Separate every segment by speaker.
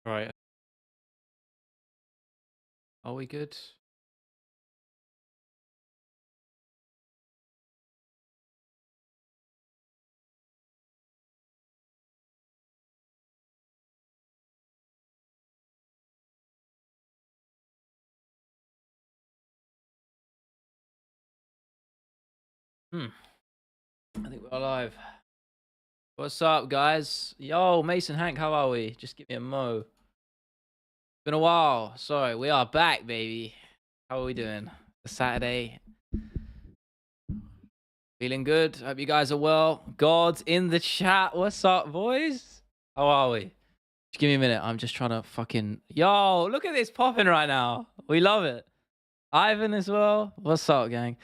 Speaker 1: Right. Are we good? Hmm. I think we're alive. What's up, guys? Yo, Mason Hank, how are we? Just give me a mo. Been a while. Sorry, we are back, baby. How are we doing? It's Saturday. Feeling good. Hope you guys are well. God's in the chat. What's up, boys? How are we? Just give me a minute. I'm just trying to fucking. Yo, look at this popping right now. We love it. Ivan as well. What's up, gang?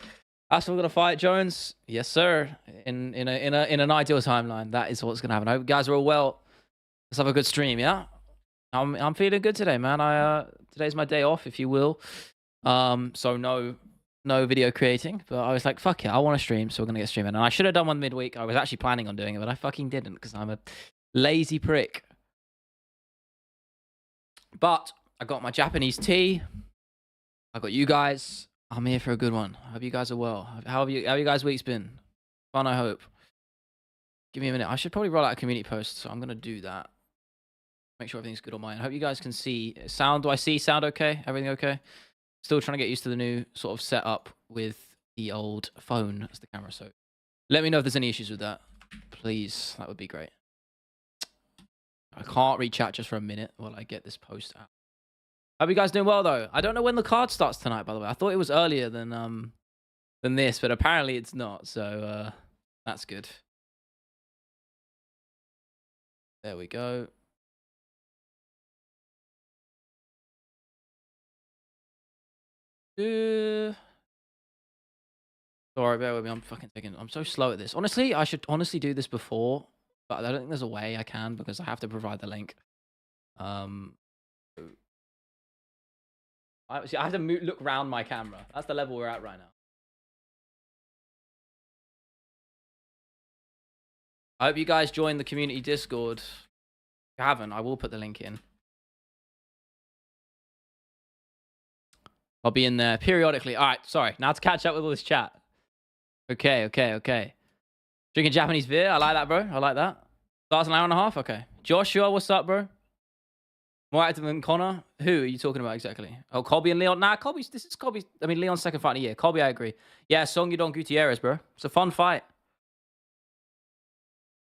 Speaker 1: Us, we're gonna fight Jones. Yes, sir. In an ideal timeline, that is what's gonna happen. I hope you guys are all well. Let's have a good stream, yeah. I'm feeling good today, man. Today's my day off, if you will. So no video creating, but I was like, fuck it, I want to stream, so we're gonna get streaming. And I should have done one midweek. I was actually planning on doing it, but I fucking didn't because I'm a lazy prick. But I got my Japanese tea. I got you guys. I'm here for a good one. I hope you guys are well. How you guys' week's been? Fun, I hope. Give me a minute. I should probably roll out a community post, so I'm gonna do that. Make sure everything's good on mine. I hope you guys can see sound. Do I see sound okay? Everything okay? Still trying to get used to the new sort of setup with the old phone as the camera. So let me know if there's any issues with that. Please, that would be great. I can't read chat just for a minute while I get this post out. Hope you guys doing well though. I don't know when the card starts tonight, by the way. I thought it was earlier than this, but apparently it's not. So that's good. There we go. Sorry, bear with me. I'm so slow at this. Honestly, I should honestly do this before, but I don't think there's a way I can because I have to provide the link. I have to look around my camera. That's the level we're at right now. I hope you guys join the community Discord. If you haven't, I will put the link in. I'll be in there periodically. All right, sorry. Now to catch up with all this chat. Okay. Drinking Japanese beer. I like that, bro. I like that. Starts an hour and a half. Okay. Joshua, what's up, bro? More active than Connor? Who are you talking about exactly? Oh, Colby and Leon. Nah, this is Colby. I mean, Leon's second fight in a year. Colby, I agree. Yeah, Song Yudong Gutierrez, bro. It's a fun fight.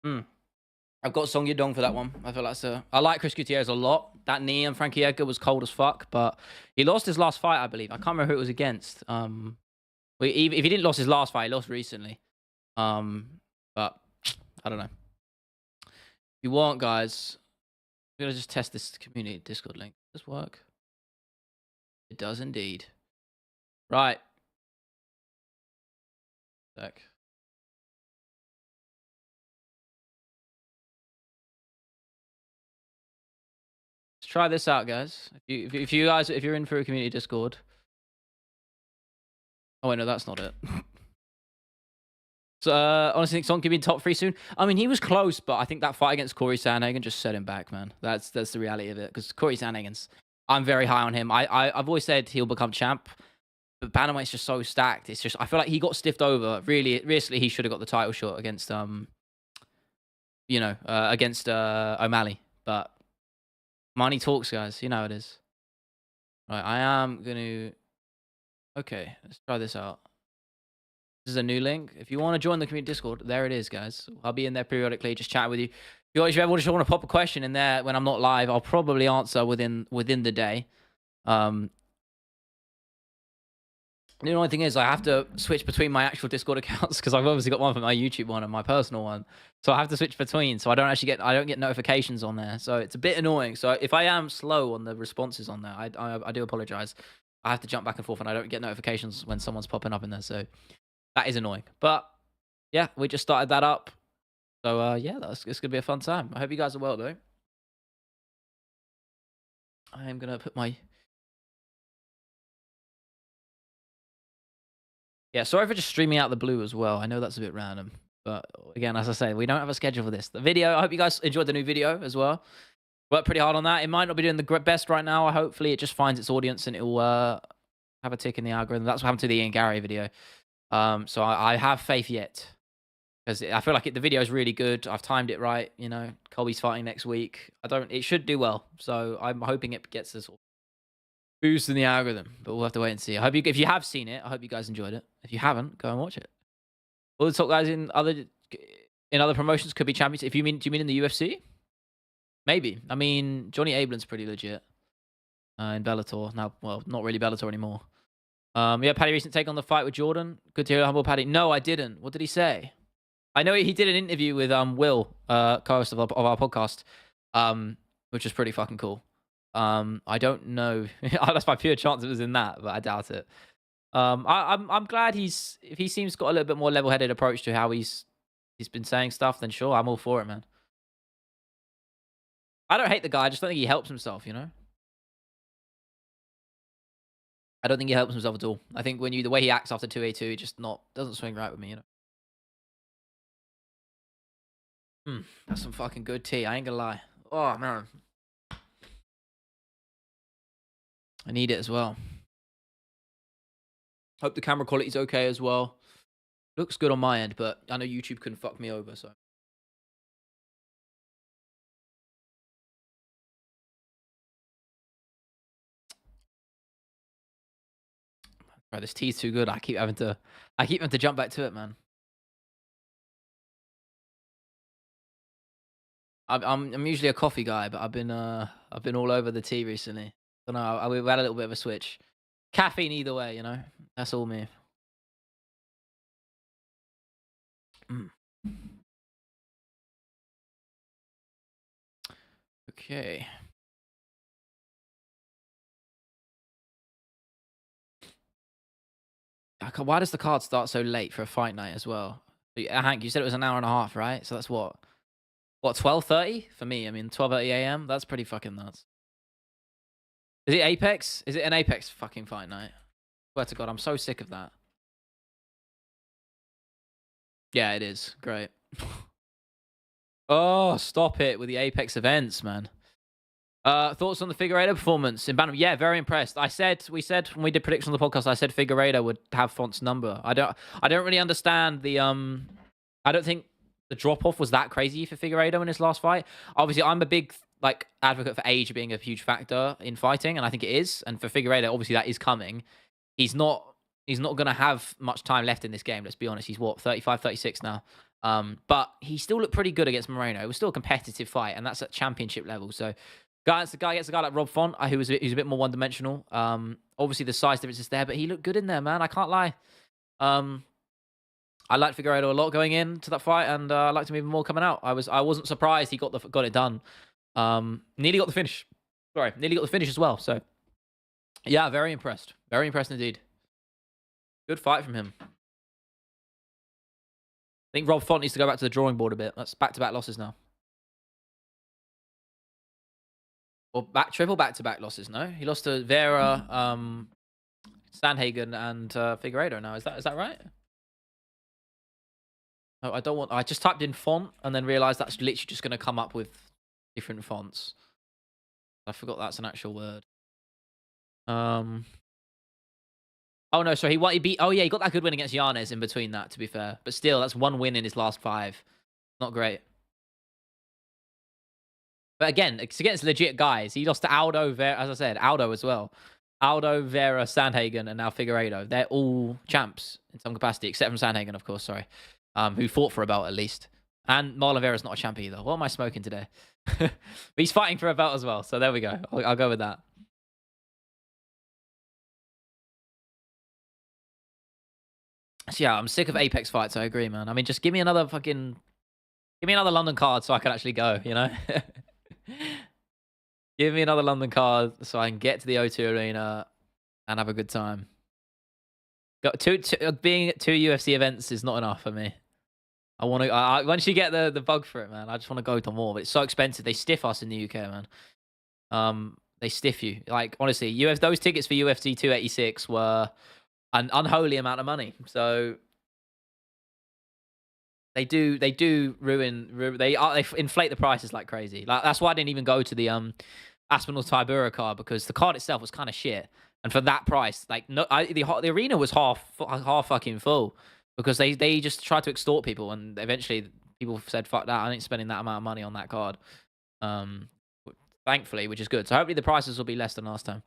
Speaker 1: I've got Song Yudong for that one. I feel like I like Chris Gutierrez a lot. That knee on Frankie Edgar was cold as fuck, but he lost his last fight, I believe. I can't remember who it was against. If he didn't lose his last fight, he lost recently. But I don't know. If you want, guys, I'm gonna just test this community Discord link. Does this work? It does indeed. Right. Sec. Let's try this out, guys. If you're in for a community Discord. Oh wait, no, that's not it. So honestly, think Son could be in top 3 soon. I mean, he was close, but I think that fight against Corey Sandhagen just set him back, man. That's the reality of it. Because Corey Sandhagen's, I'm very high on him. I've always said he'll become champ, but Bantamweight's just so stacked. It's just I feel like he got stiffed over. Realistically, he should have got the title shot against against O'Malley. But money talks, guys. You know how it is. Right, I am gonna. Okay, let's try this out. This is a new link. If you want to join the community Discord, there it is, guys. I'll be in there periodically, just chatting with you. If you ever just want to pop a question in there when I'm not live, I'll probably answer within the day. The only thing is I have to switch between my actual Discord accounts because I've obviously got one for my YouTube one and my personal one. So I have to switch between. So I don't get notifications on there. So it's a bit annoying. So if I am slow on the responses on there, I do apologize. I have to jump back and forth and I don't get notifications when someone's popping up in there. So that is annoying. But yeah, we just started that up. So yeah, it's going to be a fun time. I hope you guys are well, though. I am going to put my... Yeah, sorry for just streaming out the blue as well. I know that's a bit random. But again, as I say, we don't have a schedule for this. The video, I hope you guys enjoyed the new video as well. Worked pretty hard on that. It might not be doing the best right now. Hopefully, it just finds its audience and it will have a tick in the algorithm. That's what happened to the Ian Gary video. So I have faith yet. Because I feel like the video is really good. I've timed it right. You know, Colby's fighting next week. It should do well. So I'm hoping it gets this boost in the algorithm. But we'll have to wait and see. I hope if you have seen it, I hope you guys enjoyed it. If you haven't, go and watch it. All the top guys in other promotions could be champions. Do you mean in the UFC? Maybe. I mean, Johnny Ablin's pretty legit in Bellator now. Well, not really Bellator anymore. Yeah, Paddy recent take on the fight with Jordan. Good to hear, humble Paddy. No, I didn't. What did he say? I know he did an interview with Will, co-host of our podcast, which was pretty fucking cool. I don't know. That's my pure chance it was in that, but I doubt it. I'm glad if he seems got a little bit more level-headed approach to how he's been saying stuff. Then sure, I'm all for it, man. I don't hate the guy. I just don't think he helps himself. You know. I don't think he helps himself at all. I think the way he acts after 2A2 just doesn't swing right with me. You know. That's some fucking good tea. I ain't gonna lie. Oh, man. I need it as well. Hope the camera quality's okay as well. Looks good on my end, but I know YouTube couldn't fuck me over, so. Right, this tea's too good. I keep having to jump back to it, man. I'm usually a coffee guy, but I've been all over the tea recently. I don't know. We had a little bit of a switch. Caffeine either way, you know. That's all me. Okay. Why does the card start so late for a fight night as well? Hank, you said it was an hour and a half, right? So that's what 12:30 for me? I mean, 12:30 a.m. That's pretty fucking nuts. Is it Apex? Is it an Apex fucking fight night? Swear to God, I'm so sick of that. Yeah, it is. Great. Oh, stop it with the Apex events, man. Thoughts on the Figueiredo performance in Bantam? Yeah, very impressed. We said when we did predictions on the podcast, I said Figueiredo would have Font's number. I don't really understand the I don't think the drop off was that crazy for Figueiredo in his last fight. Obviously, I'm a big advocate for age being a huge factor in fighting, and I think it is. And for Figueiredo, obviously that is coming. He's not going to have much time left in this game. Let's be honest. He's 35, 36 now. But he still looked pretty good against Moreno. It was still a competitive fight, and that's at championship level. So, the guy gets a guy like Rob Font, who's a bit more one-dimensional. Obviously, the size difference is there, but he looked good in there, man. I can't lie. I liked Figueiredo a lot going into that fight, and I liked him even more coming out. I wasn't surprised he got it done. Nearly got the finish. Sorry, nearly got the finish as well. So, yeah, very impressed. Very impressed indeed. Good fight from him. I think Rob Font needs to go back to the drawing board a bit. That's back-to-back losses now. Or triple back-to-back losses, no? He lost to Vera, Sandhagen, and Figueiredo now. Is that right? No, I just typed in font and then realized that's literally just going to come up with different fonts. I forgot that's an actual word. Oh no, so he beat. Oh yeah, he got that good win against Yanez in between that. To be fair, but still, that's one win in his last 5. Not great. But again, it's against legit guys. He lost to Aldo, as I said, Aldo as well. Aldo, Vera, Sandhagen, and now Figueiredo. They're all champs in some capacity, except from Sandhagen, of course. Sorry, who fought for a belt at least. And Marlon Vera's not a champ either. What am I smoking today? But he's fighting for a belt as well. So there we go. I'll go with that. So yeah, I'm sick of Apex fights. I agree, man. I mean, just give me another London card so I can actually go, you know? Give me another London card so I can get to the O2 Arena and have a good time. Being at 2 UFC events is not enough for me. I want to. Once you get the bug for it, man, I just want to go to more. But it's so expensive. They stiff us in the UK, man. They stiff you. Like honestly, those tickets for UFC 286 were an unholy amount of money. So They ruin. They inflate the prices like crazy. Like that's why I didn't even go to the Aspinall Tibura card, because the card itself was kind of shit. And for that price, like the arena was half fucking full, because they just tried to extort people, and eventually people said fuck that, I ain't spending that amount of money on that card. Thankfully, which is good. So hopefully the prices will be less than last time.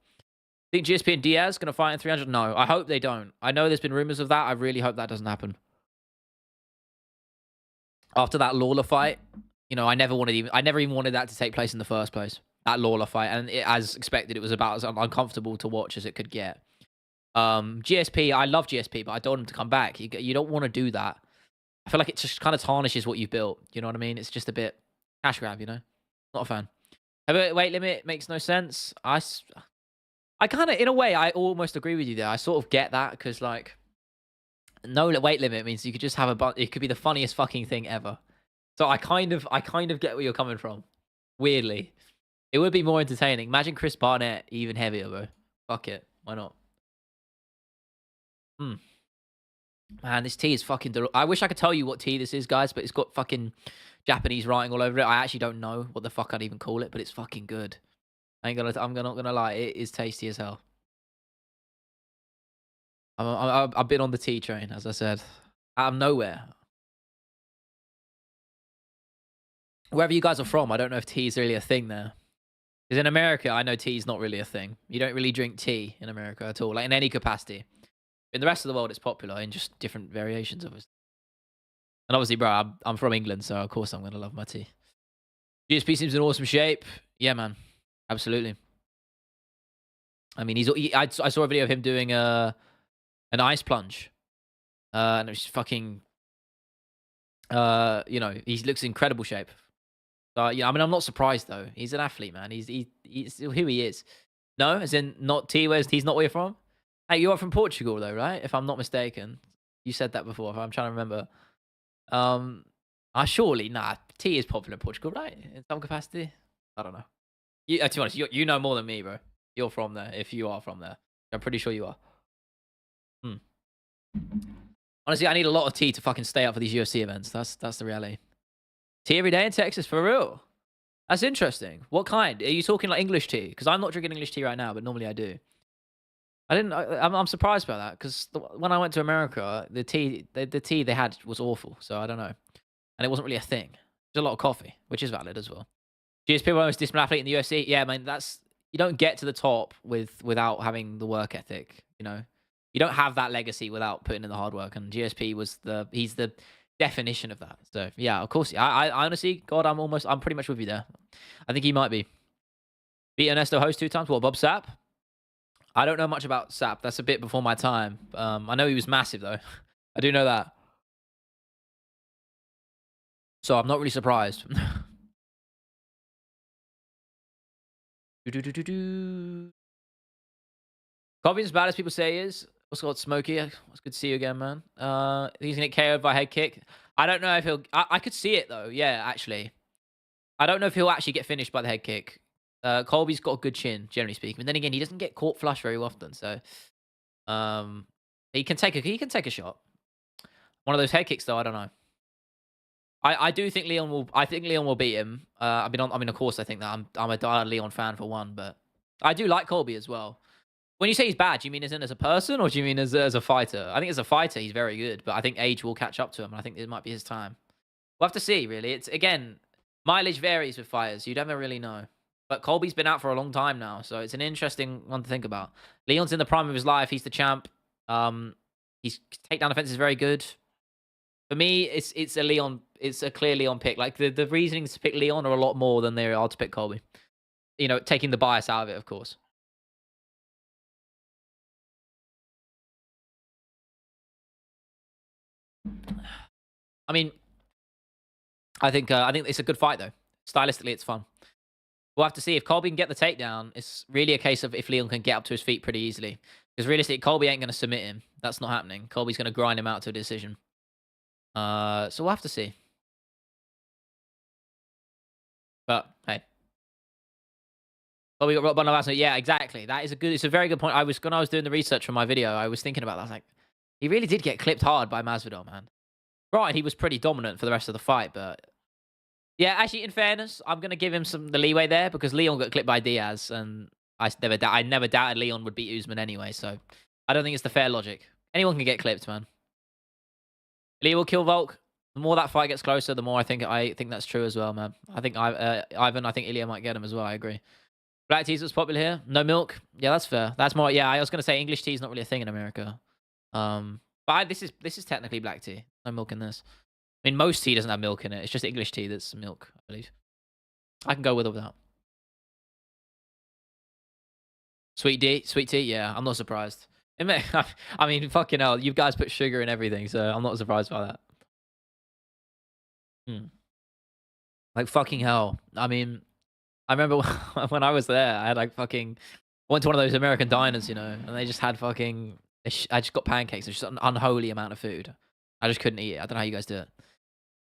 Speaker 1: Think GSP and Diaz gonna fight in 300? No, I hope they don't. I know there's been rumors of that. I really hope that doesn't happen. After that Lawler fight, you know, I never even wanted that to take place in the first place. That Lawler fight, and as expected, it was about as uncomfortable to watch as it could get. GSP, I love GSP, but I don't want him to come back. You don't want to do that. I feel like it just kind of tarnishes what you've built. You know what I mean? It's just a bit cash grab, you know? Not a fan. Weight limit makes no sense. I kind of, in a way, I almost agree with you there. I sort of get that, because, like, no weight limit means you could just have it could be the funniest fucking thing ever. So I kind of get where you're coming from. Weirdly. It would be more entertaining. Imagine Chris Barnett even heavier, bro. Fuck it. Why not? Man, this tea is fucking... I wish I could tell you what tea this is, guys, but it's got fucking Japanese writing all over it. I actually don't know what the fuck I'd even call it, but it's fucking good. I'm not gonna lie. It is tasty as hell. I've been on the tea train, as I said. Out of nowhere. Wherever you guys are from, I don't know if tea is really a thing there. Because in America, I know tea is not really a thing. You don't really drink tea in America at all, like in any capacity. In the rest of the world, it's popular in just different variations of it. And obviously, bro, I'm from England, so of course I'm going to love my tea. GSP seems in awesome shape. Yeah, man. Absolutely. I mean, I saw a video of him doing an ice plunge. And it was fucking... you know, he looks in incredible shape. Yeah, I mean, I'm not surprised though. He's an athlete, man. He's who he is. No, as in not T. Where's he's not where you're from? Hey, you are from Portugal though, right? If I'm not mistaken, you said that before. If I'm trying to remember. Surely T is popular in Portugal, right? In some capacity. I don't know. To be honest, you know more than me, bro. You're from there. If you are from there, I'm pretty sure you are. Honestly, I need a lot of tea to fucking stay up for these UFC events. That's the reality. Tea every day in Texas, for real. That's interesting. What kind? Are you talking like English tea? Because I'm not drinking English tea right now, but normally I do. I'm surprised by that, because when I went to America, the tea they had was awful. So I don't know, and it wasn't really a thing. There's a lot of coffee, which is valid as well. GSP most disciplined athlete in the UFC. Yeah, man, you don't get to the top without having the work ethic. You know, you don't have that legacy without putting in the hard work. And GSP he's the definition of that. So yeah, of course. I honestly, God, I'm pretty much with you there. I think he might be. Beat Ernesto Host 2 times. What, Bob Sapp? I don't know much about Sapp. That's a bit before my time. I know he was massive though. I do know that. So I'm not really surprised. Covington's bad as people say he is. What's called Smokey? It's good to see you again, man. He's gonna get KO'd by head kick. I don't know if he'll... I could see it, though. Yeah, actually. I don't know if he'll actually get finished by the head kick. Colby's got a good chin, generally speaking. But then again, he doesn't get caught flush very often. So, he can take a shot. One of those head kicks, though, I don't know. I do think Leon will... I think Leon will beat him. I mean, of course, I think that. I'm a diehard Leon fan for one, but I do like Colby as well. When you say he's bad, do you mean as a person, or do you mean as a fighter? I think as a fighter, he's very good, but I think age will catch up to him, and I think it might be his time. We'll have to see, really. It's, again, mileage varies with fighters. You never really know. But Colby's been out for a long time now, so it's an interesting one to think about. Leon's in the prime of his life. He's the champ. His takedown defense is very good. For me, it's a Leon. It's a clear Leon pick. Like, the reasonings to pick Leon are a lot more than there are to pick Colby. You know, taking the bias out of it, of course. I mean, I think it's a good fight though. Stylistically, it's fun. We'll have to see if Colby can get the takedown. It's really a case of if Leon can get up to his feet pretty easily. Because realistically, Colby ain't going to submit him. That's not happening. Colby's going to grind him out to a decision. So we'll have to see. But hey, Colby got rocked by the last night. Yeah, exactly. It's a very good point. When I was doing the research for my video, I was thinking about that. I was like, he really did get clipped hard by Masvidal, man. Right, he was pretty dominant for the rest of the fight, but yeah, actually, in fairness, I'm gonna give him the leeway there because Leon got clipped by Diaz, and I never doubted Leon would beat Usman anyway. So I don't think it's the fair logic. Anyone can get clipped, man. Lee will kill Volk. The more that fight gets closer, the more I think that's true as well, man. I think Ivan, I think Ilya might get him as well. I agree. Black teas was popular here. No milk. Yeah, that's fair. That's more. Yeah, I was gonna say English tea is not really a thing in America. But this is technically black tea. No milk in this. I mean, most tea doesn't have milk in it. It's just English tea that's milk, I believe. I can go with or without. Sweet tea. Yeah, I'm not surprised. I mean, fucking hell, you guys put sugar in everything, so I'm not surprised by that. Like fucking hell. I mean, I remember when I was there, I had like fucking went to one of those American diners, you know, and they just had fucking. I just got pancakes. It's just an unholy amount of food. I just couldn't eat it. I don't know how you guys do it.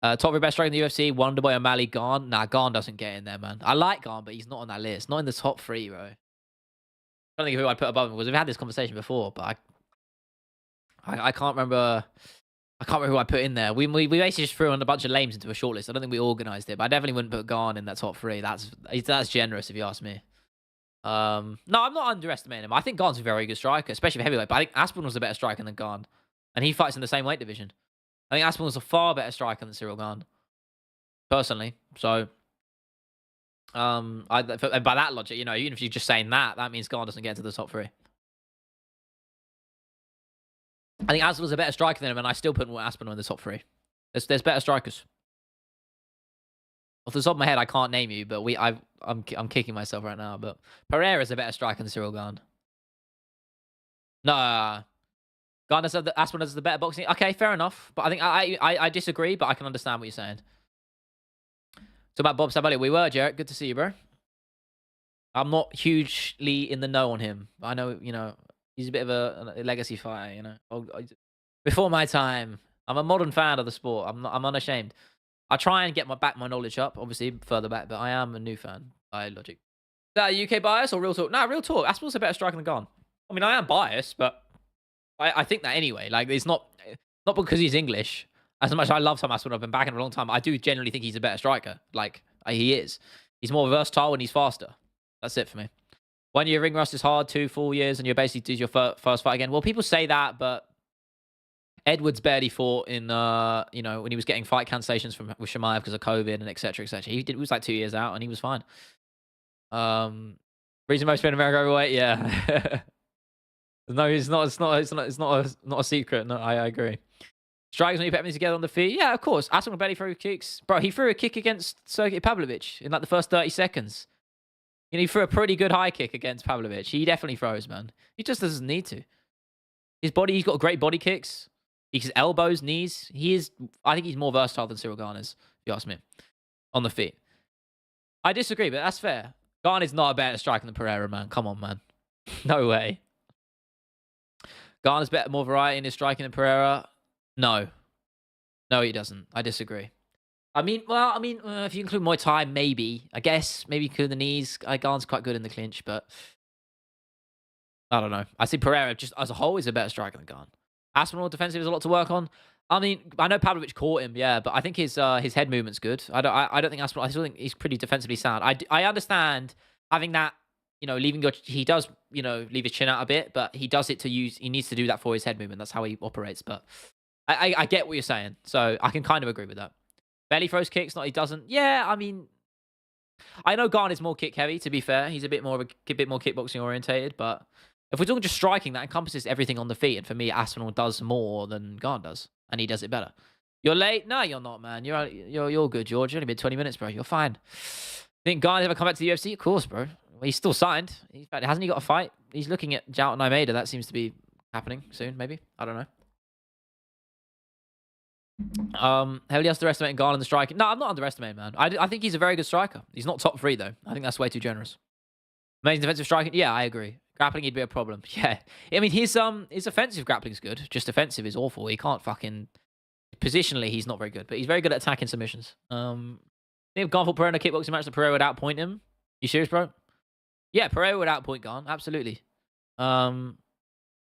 Speaker 1: Top 3 best striker in the UFC: Wonderboy, O'Malley, Garn. Nah, Garn doesn't get in there, man. I like Garn, but he's not on that list. Not in the top 3, bro. I don't think who I'd put above him because we've had this conversation before, but I can't remember. I can't remember who I put in there. We basically just threw on a bunch of lames into a shortlist. I don't think we organised it, but I definitely wouldn't put Garn in that top 3. That's generous if you ask me. No, I'm not underestimating him. I think Garn's a very good striker, especially for heavyweight. But I think Aspinall was a better striker than Garn, and he fights in the same weight division. I think Aspinall's a far better striker than Cyril Garn, personally. So, by that logic, you know, even if you're just saying that, that means Garn doesn't get into the top 3. I think Aspinall's a better striker than him, and I still put Aspinall in the top 3. There's better strikers. Off the top of my head, I can't name you, but I'm kicking myself right now. But Pereira's a better striker than Cyril Garn. No, Garn does Aspinall does the better boxing. Okay, fair enough. But I think I disagree, but I can understand what you're saying. So about Bob Saballi, we were, Jarrett. Good to see you, bro. I'm not hugely in the know on him. I know, you know, he's a bit of a legacy fighter, you know. Before my time, I'm a modern fan of the sport. I'm unashamed. I try and get my knowledge up, obviously further back, but I am a new fan by logic. Is that a UK bias or real talk? Nah, real talk. Aspinall's a better striker than Garn. I mean, I am biased, but I think that anyway. Like, it's not because he's English. As much as I love Tom Aspinall, I've been back in a long time. I do genuinely think he's a better striker. Like, he is. He's more versatile and he's faster. That's it for me. 1 year ring rust is hard. 2 full years and you're basically doing your first fight again. Well, people say that, but Edwards barely fought in, you know, when he was getting fight cancellations with Shemaev because of COVID and etc. etc. He was like 2 years out and he was fine. Reason most been America overweight, yeah. No, it's not a secret. No, I agree. Strikes when you put them together on the feet. Yeah, of course. Aspinall barely threw kicks. Bro, he threw a kick against Sergey Pavlovich in like the first 30 seconds. You know, he threw a pretty good high kick against Pavlovich. He definitely throws, man. He just doesn't need to. He's got great body kicks. His elbows, knees. I think he's more versatile than Cyril Garn is, if you ask me, on the feet. I disagree, but that's fair. Garn is not a better striker than Pereira, man. Come on, man. No way. Garn has more variety in his striking than Pereira. No, he doesn't. I disagree. I mean, if you include Muay Thai, maybe. I guess maybe include the knees. Garn's quite good in the clinch, but I don't know. I see Pereira just as a whole is a better striker than Garn. Aspinall defensive is a lot to work on. I mean, I know Pavlovich caught him, yeah, but I think his head movement's good. I don't think Aspinall. I still think he's pretty defensively sound. I understand having that. You know, he does, you know, leave his chin out a bit, but he does it he needs to do that for his head movement. That's how he operates. But I get what you're saying. So I can kind of agree with that. Belly throws kicks, not he doesn't. Yeah, I mean, I know Garn is more kick heavy, to be fair. He's a bit more kickboxing orientated, but if we're talking just striking, that encompasses everything on the feet. And for me, Aspinall does more than Garn does. And he does it better. You're late? No, you're not, man. You're good, George. You've only been 20 minutes, bro. You're fine. Think Garn ever come back to the UFC? Of course, bro. Well, he's still signed. In fact, hasn't he got a fight? He's looking at Jout and Almeida. That seems to be happening soon, maybe. I don't know. Heavily underestimating Garn in the striking. No, I'm not underestimating, man. I think he's a very good striker. He's not top 3, though. I think that's way too generous. Amazing defensive striking. Yeah, I agree. Grappling, he'd be a problem. Yeah. I mean, his offensive grappling's good. Just defensive is awful. He can't fucking... Positionally, he's not very good. But he's very good at attacking submissions. I think if Garn fought Pereira in a kickboxing match, the Pereira would outpoint him. You serious, bro? Yeah, Pereira would outpoint Garn, absolutely.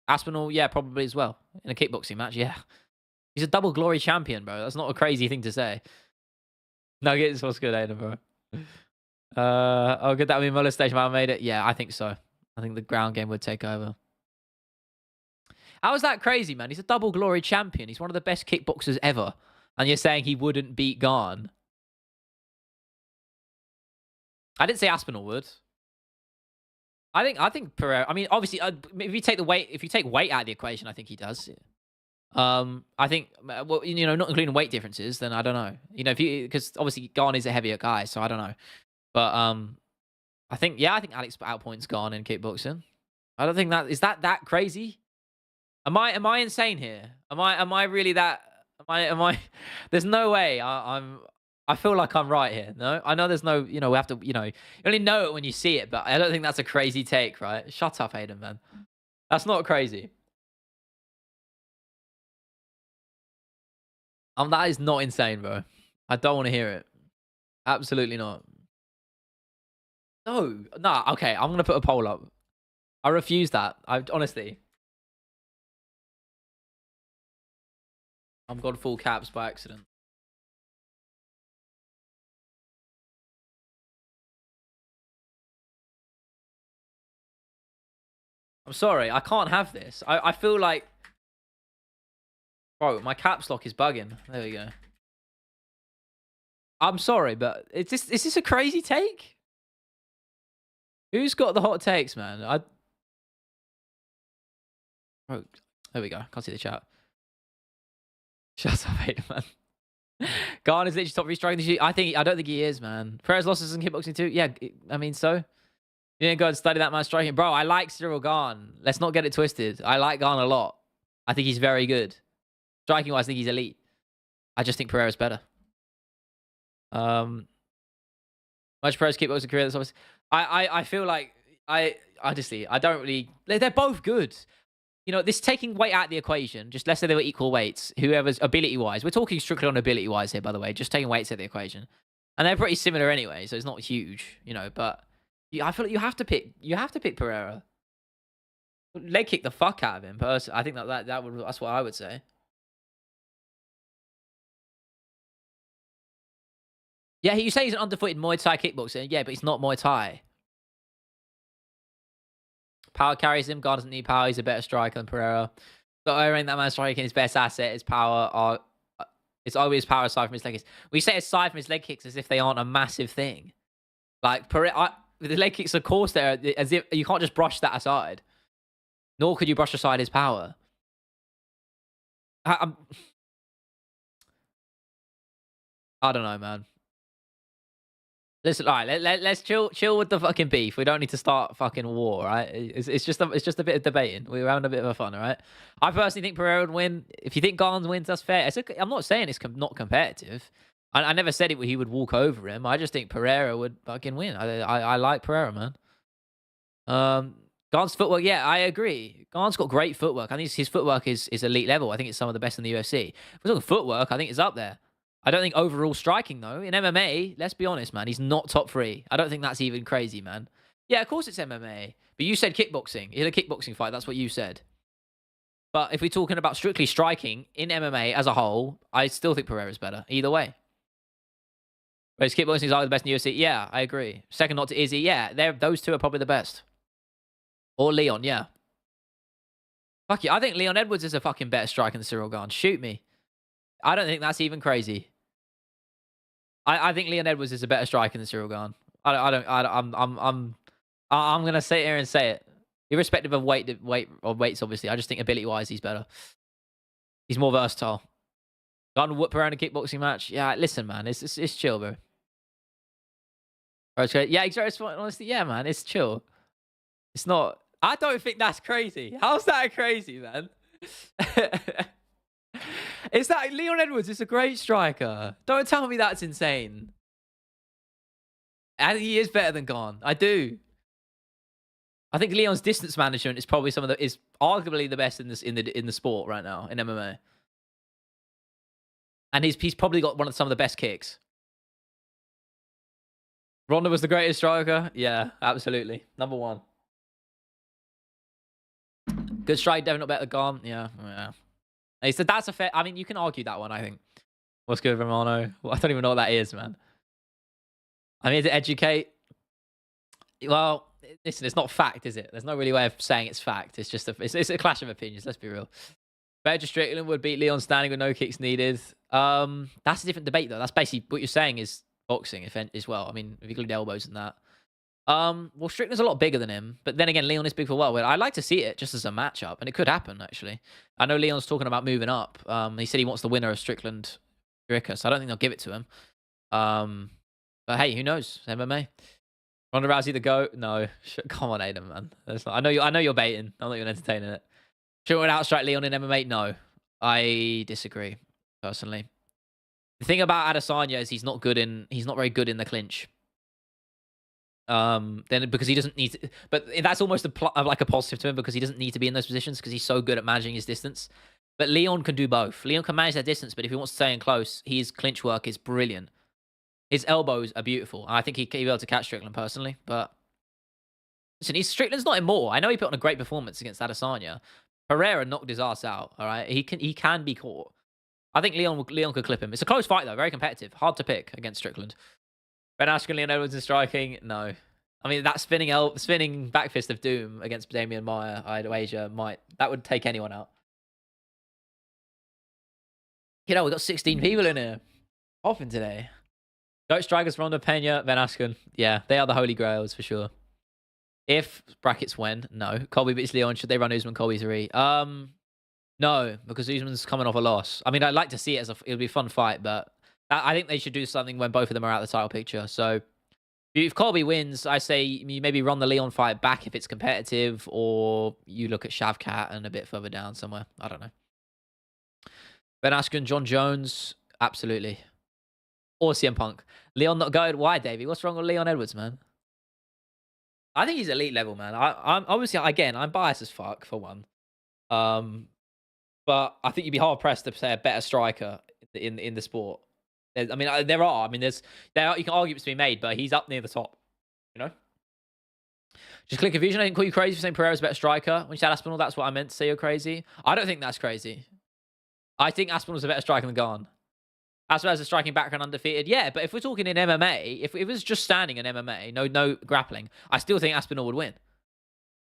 Speaker 1: Aspinall, yeah, probably as well. In a kickboxing match, yeah. He's a double glory champion, bro. That's not a crazy thing to say. Nuggets, what's good, Aiden, bro? Oh, good. That would be molestation. I made it. Yeah, I think so. I think the ground game would take over. How is that crazy, man? He's a double glory champion. He's one of the best kickboxers ever. And you're saying he wouldn't beat Garn? I didn't say Aspinall would. I think Pereira. I mean, obviously, if you take weight out of the equation, I think he does. I think, well, you know, not including weight differences, then I don't know. You know, because obviously Garn is a heavier guy, so I don't know. But I think Alex outpoints Garn in kickboxing. I don't think is that crazy. Am I insane here? Am I really that? Am I? There's no way. I feel like I'm right here. No, I know there's no. You know, we have to. You know, you only know it when you see it. But I don't think that's a crazy take, right? Shut up, Hayden, man. That's not crazy. That is not insane, bro. I don't want to hear it. Absolutely not. No, nah. Okay, I'm gonna put a poll up. I refuse that. Honestly. I'm gone full caps by accident. I'm sorry, I can't have this. I feel like, bro, my caps lock is bugging. There we go. I'm sorry, but is this a crazy take? Who's got the hot takes, man? Oh, there we go. Can't see the chat. Shut up, Hayden, man. Garn is literally top 3 striking this year. I don't think he is, man. Perez losses in kickboxing too. Yeah, I mean, so you didn't go and study that man striking, bro. I like Cyril Garn. Let's not get it twisted. I like Garn a lot. I think he's very good. Striking wise, I think he's elite. I just think Pereira's better. Much Perez kickboxing career. That's obviously. I feel like honestly I don't really. They're both good. You know, this taking weight out of the equation, just let's say they were equal weights, whoever's ability-wise. We're talking strictly on ability-wise here, by the way, just taking weights out of the equation. And they're pretty similar anyway, so it's not huge, you know, but I feel like you have to pick Pereira. Leg kick the fuck out of him, personally. I think that's what I would say. Yeah, you say he's an underfooted Muay Thai kickboxer. Yeah, but he's not Muay Thai. Power carries him. God doesn't need power. He's a better striker than Pereira. So I think that man striking his best asset is power. It's always power aside from his leg kicks. We say aside from his leg kicks as if they aren't a massive thing. Like Pereira, the leg kicks, of course, they're as if you can't just brush that aside. Nor could you brush aside his power. I don't know, man. Listen, all right, let's chill with the fucking beef. We don't need to start fucking war, right? It's just a bit of debating. We're having a bit of fun, all right? I personally think Pereira would win. If you think Garns wins, that's fair. I'm not saying it's not competitive. I never said he would walk over him. I just think Pereira would fucking win. I like Pereira, man. Garns' footwork, yeah, I agree. Garns got great footwork. I think his footwork is elite level. I think it's some of the best in the UFC. If we're talking footwork, I think it's up there. I don't think overall striking, though. In MMA, let's be honest, man, he's not top 3. I don't think that's even crazy, man. Yeah, of course it's MMA. But you said kickboxing. In a kickboxing fight, that's what you said. But if we're talking about strictly striking in MMA as a whole, I still think Pereira's better. Either way. Whereas kickboxing is either the best in the UFC. Yeah, I agree. Second not to Izzy. Yeah, those two are probably the best. Or Leon, yeah. Fuck you. I think Leon Edwards is a fucking better striker than Cyril Garn. Shoot me. I don't think that's even crazy. I think Leon Edwards is a better striker than Cyril Garn. I'm gonna sit here and say it, irrespective of weights. Obviously, I just think ability wise, he's better. He's more versatile. Garn whoop around a kickboxing match. Yeah, listen, man, it's chill, bro. Yeah, exactly. Honestly, yeah, man, it's chill. It's not. I don't think that's crazy. How's that crazy, man? It's that Leon Edwards is a great striker. Don't tell me that's insane. And he is better than Garn. I do. I think Leon's distance management is probably is arguably the best in the sport right now in MMA. And he's probably got some of the best kicks. Ronda was the greatest striker. Yeah, absolutely. Number 1. Good strike, definitely not better than Garn. Yeah. He said that's a fair. I mean, you can argue that one. I think. What's good, Romano? Well, I don't even know what that is, man. I mean, to educate. Well, listen, it's not fact, is it? There's no really way of saying it's fact. It's just it's a clash of opinions. Let's be real. Better Strickland would beat Leon standing with no kicks needed. That's a different debate though. That's basically what you're saying is boxing as well. I mean, if you include elbows and that. Well, Strickland's a lot bigger than him, but then again, Leon is big for welterweight. I'd like to see it just as a matchup, and it could happen actually. I know Leon's talking about moving up. He said he wants the winner of Strickland Stricker, so I don't think they'll give it to him. But hey, who knows? It's MMA. Ronda Rousey the GOAT? No, come on, Aiden, man. Not, I know you're baiting. I'm not even entertaining it. Should we outstrike Leon in MMA? No, I disagree personally. The thing about Adesanya is he's not very good in the clinch. Then because he doesn't need to, but that's almost like a positive to him because he doesn't need to be in those positions because he's so good at managing his distance. But Leon can do both. Leon can manage that distance, but if he wants to stay in close, his clinch work is brilliant. His elbows are beautiful. I think he'd be able to catch Strickland personally, but listen, Strickland's not immortal. I know he put on a great performance against Adesanya. Pereira knocked his ass out. All right, he can be caught. I think Leon could clip him. It's a close fight though, very competitive, hard to pick against Strickland. Ben Askren, Leon Edwards in striking, no. I mean that spinning back fist of doom against Damian Maia, I'd wager that would take anyone out. You know, we got 16 people in here. Often today. Goat strikers, Ronda Pena, Ben Askren. Yeah, they are the holy grails for sure. If brackets when, no. Colby beats Leon. Should they run Usman Colby 3? No, because Usman's coming off a loss. I mean, I'd like to see it it'll be a fun fight, but I think they should do something when both of them are out of the title picture. So if Colby wins, I say you maybe run the Leon fight back if it's competitive, or you look at Shavkat and a bit further down somewhere. I don't know. Ben Askren, John Jones, absolutely. Or CM Punk. Leon not going. Why, Davey? What's wrong with Leon Edwards, man? I think he's elite level, man. I'm obviously, again, I'm biased as fuck for one. But I think you'd be hard pressed to say a better striker in the sport. I mean, there are. I mean, you can argue it's to be made, but he's up near the top. You know. Just click confusion. I didn't call you crazy for saying Pereira's a better striker. When you said Aspinall, that's what I meant to say. You're crazy. I don't think that's crazy. I think Aspinall's a better striker than Garn. Aspinall has a striking background, undefeated. Yeah, but if we're talking in MMA, if it was just standing in MMA, no grappling, I still think Aspinall would win.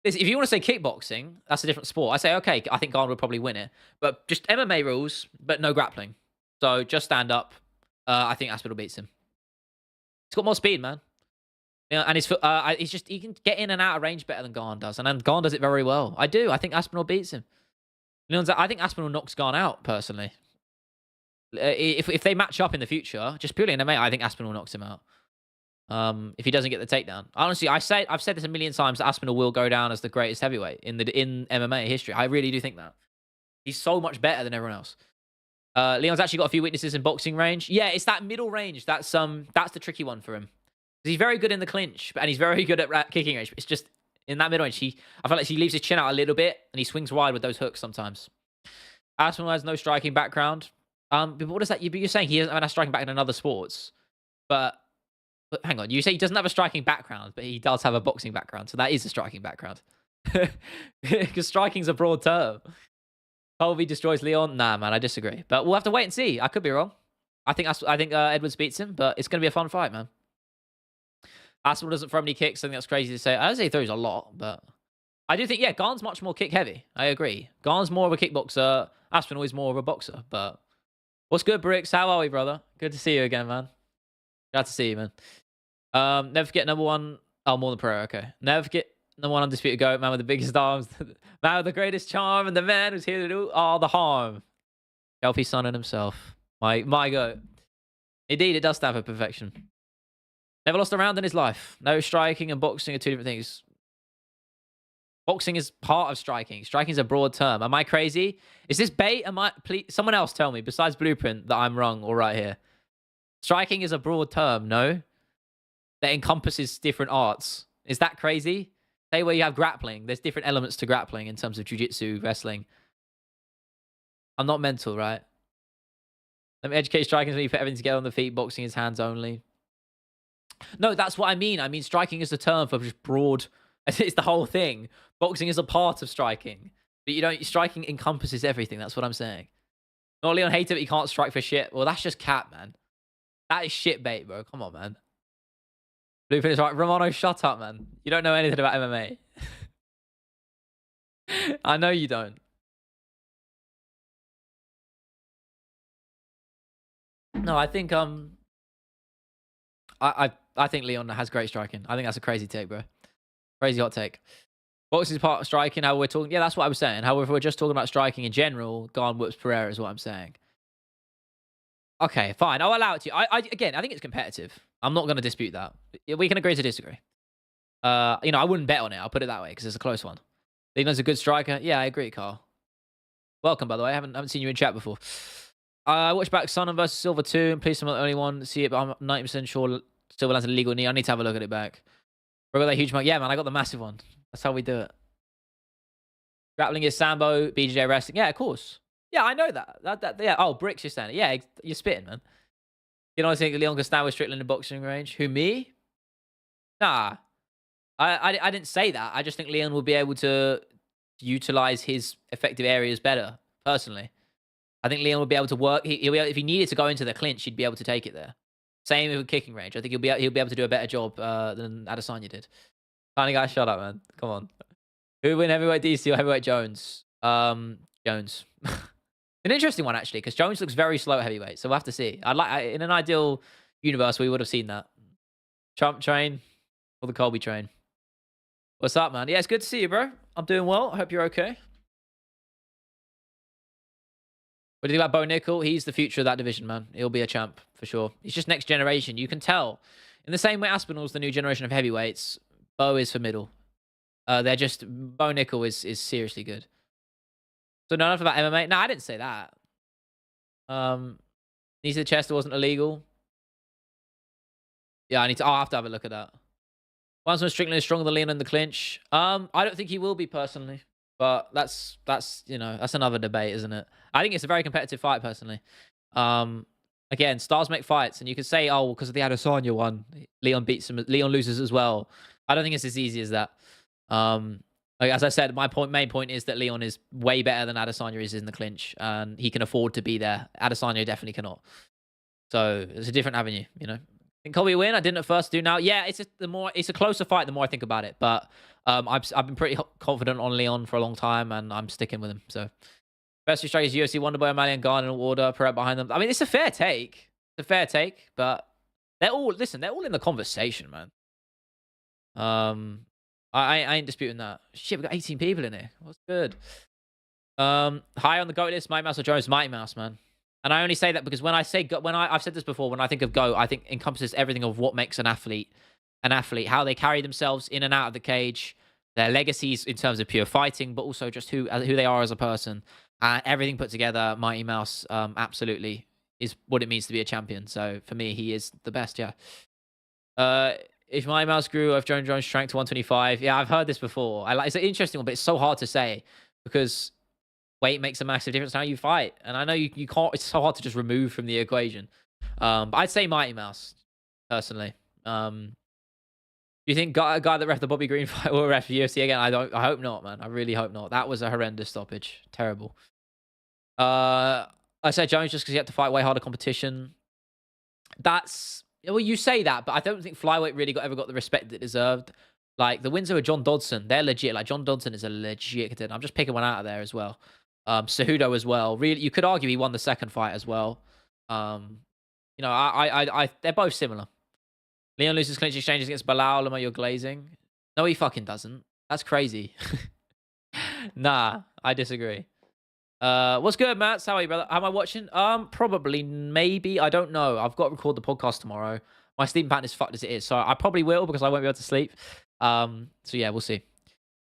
Speaker 1: If you want to say kickboxing, that's a different sport. I say, okay, I think Garn would probably win it. But just MMA rules, but no grappling. So just stand up. I think Aspinall beats him. He's got more speed, man. Yeah, and he can get in and out of range better than Garn does. And then Garn does it very well. I do. I think Aspinall beats him. I think Aspinall knocks Garn out, personally. If they match up in the future, just purely in MMA, I think Aspinall knocks him out. If he doesn't get the takedown. Honestly, I've said this a million times that Aspinall will go down as the greatest heavyweight in MMA history. I really do think that. He's so much better than everyone else. Leon's actually got a few weaknesses in boxing range. Yeah, it's that middle range. That's the tricky one for him. He's very good in the clinch, and he's very good at kicking range. It's just in that middle range, I feel like he leaves his chin out a little bit, and he swings wide with those hooks sometimes. Aspinall has no striking background. But what is that? You're saying he doesn't have a striking background in other sports, but hang on, you say he doesn't have a striking background, but he does have a boxing background, so that is a striking background. Because striking's a broad term. Colby destroys Leon. Nah, man, I disagree. But we'll have to wait and see. I could be wrong. I think Edwards beats him, but it's going to be a fun fight, man. Aspinall doesn't throw any kicks. I think that's crazy to say. I don't say he throws a lot, but I do think, yeah, Garn's much more kick heavy. I agree. Garn's more of a kickboxer. Aspinall is more of a boxer, but what's good, Bricks? How are we, brother? Good to see you again, man. Glad to see you, man. Never forget number one. Oh, more than Pereira. Okay. Never forget number one undisputed GOAT, man with the biggest arms, man with the greatest charm, and the man who's here to do all the harm. Healthy son in himself. My GOAT. Indeed, it does stand for perfection. Never lost a round in his life. No, striking and boxing are two different things. Boxing is part of striking. Striking is a broad term. Am I crazy? Is this bait? Please, someone else tell me, besides Blueprint, that I'm wrong or right here. Striking is a broad term, no? That encompasses different arts. Is that crazy? Say where you have grappling. There's different elements to grappling in terms of jiu-jitsu, wrestling. I'm not mental, right? Let me educate striking when you put everything together on the feet. Boxing is hands only. No, that's what I mean. I mean, striking is the term for just broad. It's the whole thing. Boxing is a part of striking. But striking encompasses everything. That's what I'm saying. Not Leon hates it, but he can't strike for shit. Well, that's just cap, man. That is shit bait, bro. Come on, man. Bluefin is right. Romano, shut up, man. You don't know anything about MMA. I know you don't. No, I think I think Leon has great striking. I think that's a crazy take, bro. Crazy hot take. Boxing's part of striking. How we're talking. Yeah, that's what I was saying. However, we're just talking about striking in general. Garn whoops Pereira is what I'm saying. Okay, fine. I'll allow it to you. Again, I think it's competitive. I'm not going to dispute that. We can agree to disagree. You know, I wouldn't bet on it. I'll put it that way because it's a close one. Leon's a good striker. Yeah, I agree, Carl. Welcome, by the way. I haven't seen you in chat before. I watched back Sonnen versus Silver 2. And please, I'm not the only one to see it, but I'm 90% sure Silver lands a legal knee. I need to have a look at it back. I got that huge mark. Yeah, man, I got the massive one. That's how we do it. Grappling is Sambo, BJJ wrestling. Yeah, of course. Yeah, I know that. Yeah. Oh, bricks, you're standing. Yeah, you're spitting, man. You know, I think Leon can stand with Strickland in boxing range. Who, me? Nah. I didn't say that. I just think Leon will be able to utilize his effective areas better, personally. I think Leon will be able to work. He'll be able, if he needed to go into the clinch, he'd be able to take it there. Same with kicking range. I think he'll be able to do a better job than Adesanya did. Tiny guy, shut up, man. Come on. Who win heavyweight DC or heavyweight Jones? Jones. An interesting one, actually, because Jones looks very slow at heavyweight, so we'll have to see. In an ideal universe, we would have seen that. Trump train or the Colby train? What's up, man? Yeah, it's good to see you, bro. I'm doing well. I hope you're okay. What do you think about Bo Nickel? He's the future of that division, man. He'll be a champ, for sure. He's just next generation. You can tell. In the same way Aspinall's the new generation of heavyweights, Bo is for middle. They're just... Bo Nickel is seriously good. So know enough about MMA? No, I didn't say that. Knees to the chest wasn't illegal. Yeah, I'll have to have a look at that. Once when Strickland is stronger than Leon in the clinch. I don't think he will be personally. But that's you know, that's another debate, isn't it? I think it's a very competitive fight, personally. Again, stars make fights, and you could say, oh, because of the Adesanya one, Leon beats him. Leon loses as well. I don't think it's as easy as that. Like, as I said, my main point is that Leon is way better than Adesanya is in the clinch, and he can afford to be there. Adesanya definitely cannot. So it's a different avenue, you know. I think Colby win. I didn't at first. Do now. Yeah, it's a closer fight the more I think about it. But I've been pretty confident on Leon for a long time, and I'm sticking with him. So best strikers UFC Wonderboy, O'Malley, and Garner in order. Perret behind them. I mean, it's a fair take. It's a fair take, but they're all in the conversation, man. I ain't disputing that. Shit, we got 18 people in here. What's good? High on the GOAT list, Mighty Mouse or Jones? Mighty Mouse, man. And I only say that because when I say I've said this before, when I think of GOAT, I think encompasses everything of what makes an athlete, how they carry themselves in and out of the cage, their legacies in terms of pure fighting, but also just who they are as a person. Everything put together, Mighty Mouse absolutely is what it means to be a champion. So for me, he is the best, yeah. If Mighty Mouse grew, if Jones shrank to 125, yeah, I've heard this before. It's an interesting one, but it's so hard to say because weight makes a massive difference in how you fight. And I know you can't, it's so hard to just remove from the equation. But I'd say Mighty Mouse, personally. Do you think a guy that ref the Bobby Green fight will ref UFC again? I hope not, man. I really hope not. That was a horrendous stoppage. Terrible. I say Jones just because he had to fight way harder competition. Well, you say that, but I don't think flyweight really ever got the respect it deserved. Like, the wins over John Dodson, they're legit. Like, John Dodson is a legit contender. I'm just picking one out of there as well. Cejudo as well. Really, you could argue he won the second fight as well. You know, they're both similar. Leon loses clinch exchanges against Bilal. Lama, you're glazing. No, he fucking doesn't. That's crazy. Nah, I disagree. What's good, Matt? How are you, brother? How am I watching? Probably, maybe. I don't know. I've got to record the podcast tomorrow. My sleeping pattern is fucked as it is, so I probably will because I won't be able to sleep. So yeah, we'll see.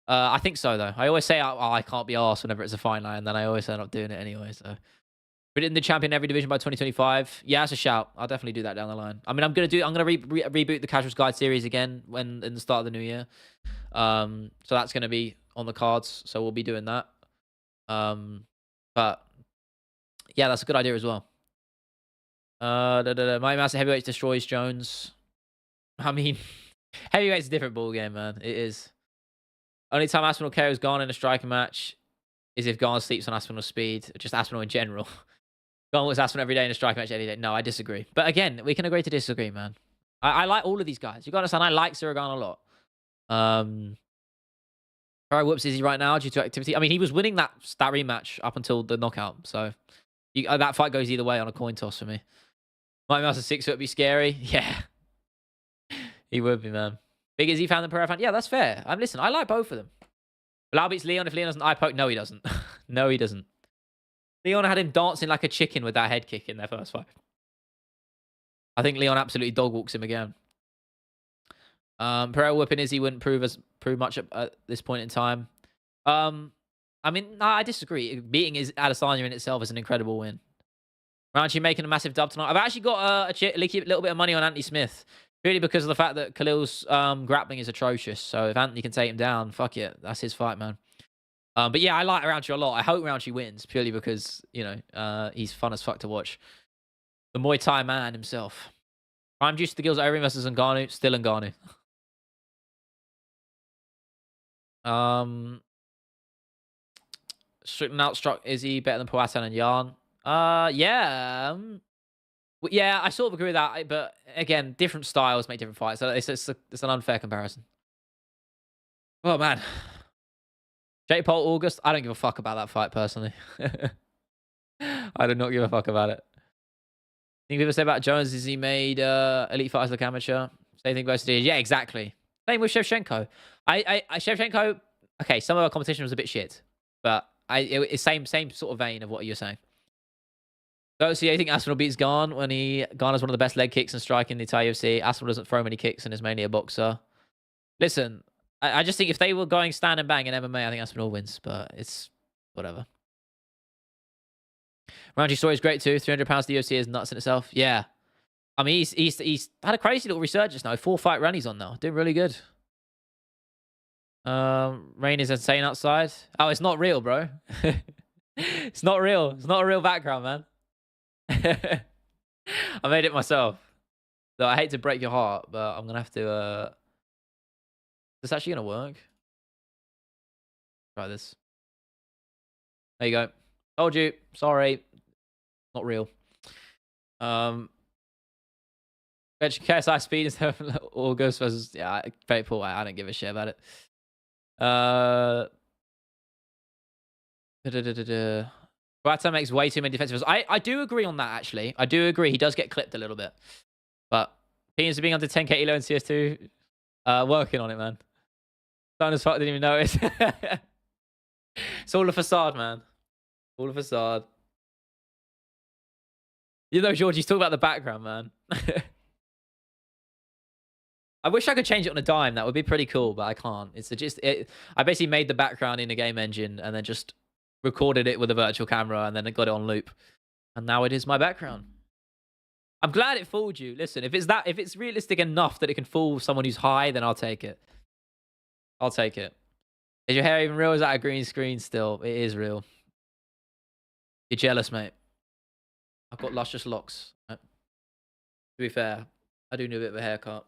Speaker 1: I think so, though. I always say, I can't be arsed whenever it's a fine line, and then I always end up doing it anyway, so. Predicting the champion in every division by 2025. Yeah, that's a shout. I'll definitely do that down the line. I mean, I'm gonna reboot the Casuals Guide series again in the start of the new year. So that's gonna be on the cards. So we'll be doing that. But yeah, that's a good idea as well. My master heavyweight destroys Jones. I mean, heavyweight's a different ball game, man. It is. Only time Aspinall KO's gone in a striking match is if Garn sleeps on Aspinall's speed, just Aspinall in general. Going with Aspen every day in a strike match any day. No, I disagree. But again, we can agree to disagree, man. I like all of these guys. You got to understand, I like Sirigan a lot. How whoops is he right now due to activity? I mean, he was winning that rematch up until the knockout. So that fight goes either way on a coin toss for me. Might Mouse a 6 would be scary. Yeah. He would be, man. Big Izzy found the Pereira fan. Yeah, that's fair. Listen, I like both of them. Bilal beats Leon if Leon doesn't eye poke. No, he doesn't. No, he doesn't. Leon had him dancing like a chicken with that head kick in their first fight. I think Leon absolutely dog walks him again. Pereira whipping Izzy wouldn't prove much at this point in time. I mean, no, I disagree. Beating Adesanya in itself is an incredible win. Roundtree making a massive dub tonight. I've actually got a little bit of money on Anthony Smith. Purely because of the fact that Khalil's grappling is atrocious. So if Anthony can take him down, fuck it. That's his fight, man. But yeah, I like Roundtree a lot. I hope Roundtree wins purely because, you know, he's fun as fuck to watch. The Muay Thai man himself. Prime Juice to the Gills Overeem versus Ngannou. Still Ngannou. Strickland outstruck Izzy better than Poatan and Yarn. Yeah. Yeah, I sort of agree with that. But again, different styles make different fights. So it's an unfair comparison. Oh, man. Jake Paul, August. I don't give a fuck about that fight, personally. I do not give a fuck about it. Think people say about Jones is he made elite fighters look amateur? Same thing goes to yeah, exactly. Same with Shevchenko. Shevchenko, okay, some of our competition was a bit shit. But it's same sort of vein of what you're saying. So, I think Aspinall beats Garn when Garn has one of the best leg kicks and striking in the entire UFC. Aspinall doesn't throw many kicks and is mainly a boxer. Listen, I just think if they were going stand and bang in MMA, I think Aspinall wins, but it's whatever. Roundtree story is great too. £300 to the UFC is nuts in itself. Yeah. I mean, he's had a crazy little resurgence now. 4 fight run he's on now. Doing really good. Rain is insane outside. Oh, it's not real, bro. It's not real. It's not a real background, man. I made it myself. Though I hate to break your heart, but I'm gonna have to is this actually gonna work? Try this. There you go. Told you. Sorry. Not real. KSI speed is August versus very poor. I don't give a shit about it. Boatan makes way too many defensives. I do agree on that, actually. I do agree. He does get clipped a little bit. But opinions of being under 10k elo in CS2. Working on it, man. Done as fuck, didn't even notice. It's all a facade, man. All a facade. You know, George, he's talking about the background, man. I wish I could change it on a dime. That would be pretty cool, but I can't. I basically made the background in a game engine and then just recorded it with a virtual camera and then I got it on loop. And now it is my background. I'm glad it fooled you. Listen, if it's realistic enough that it can fool someone who's high, then I'll take it. I'll take it. Is your hair even real? Is that a green screen still? It is real. You're jealous, mate. I've got luscious locks. Right? To be fair, I do need a bit of a haircut.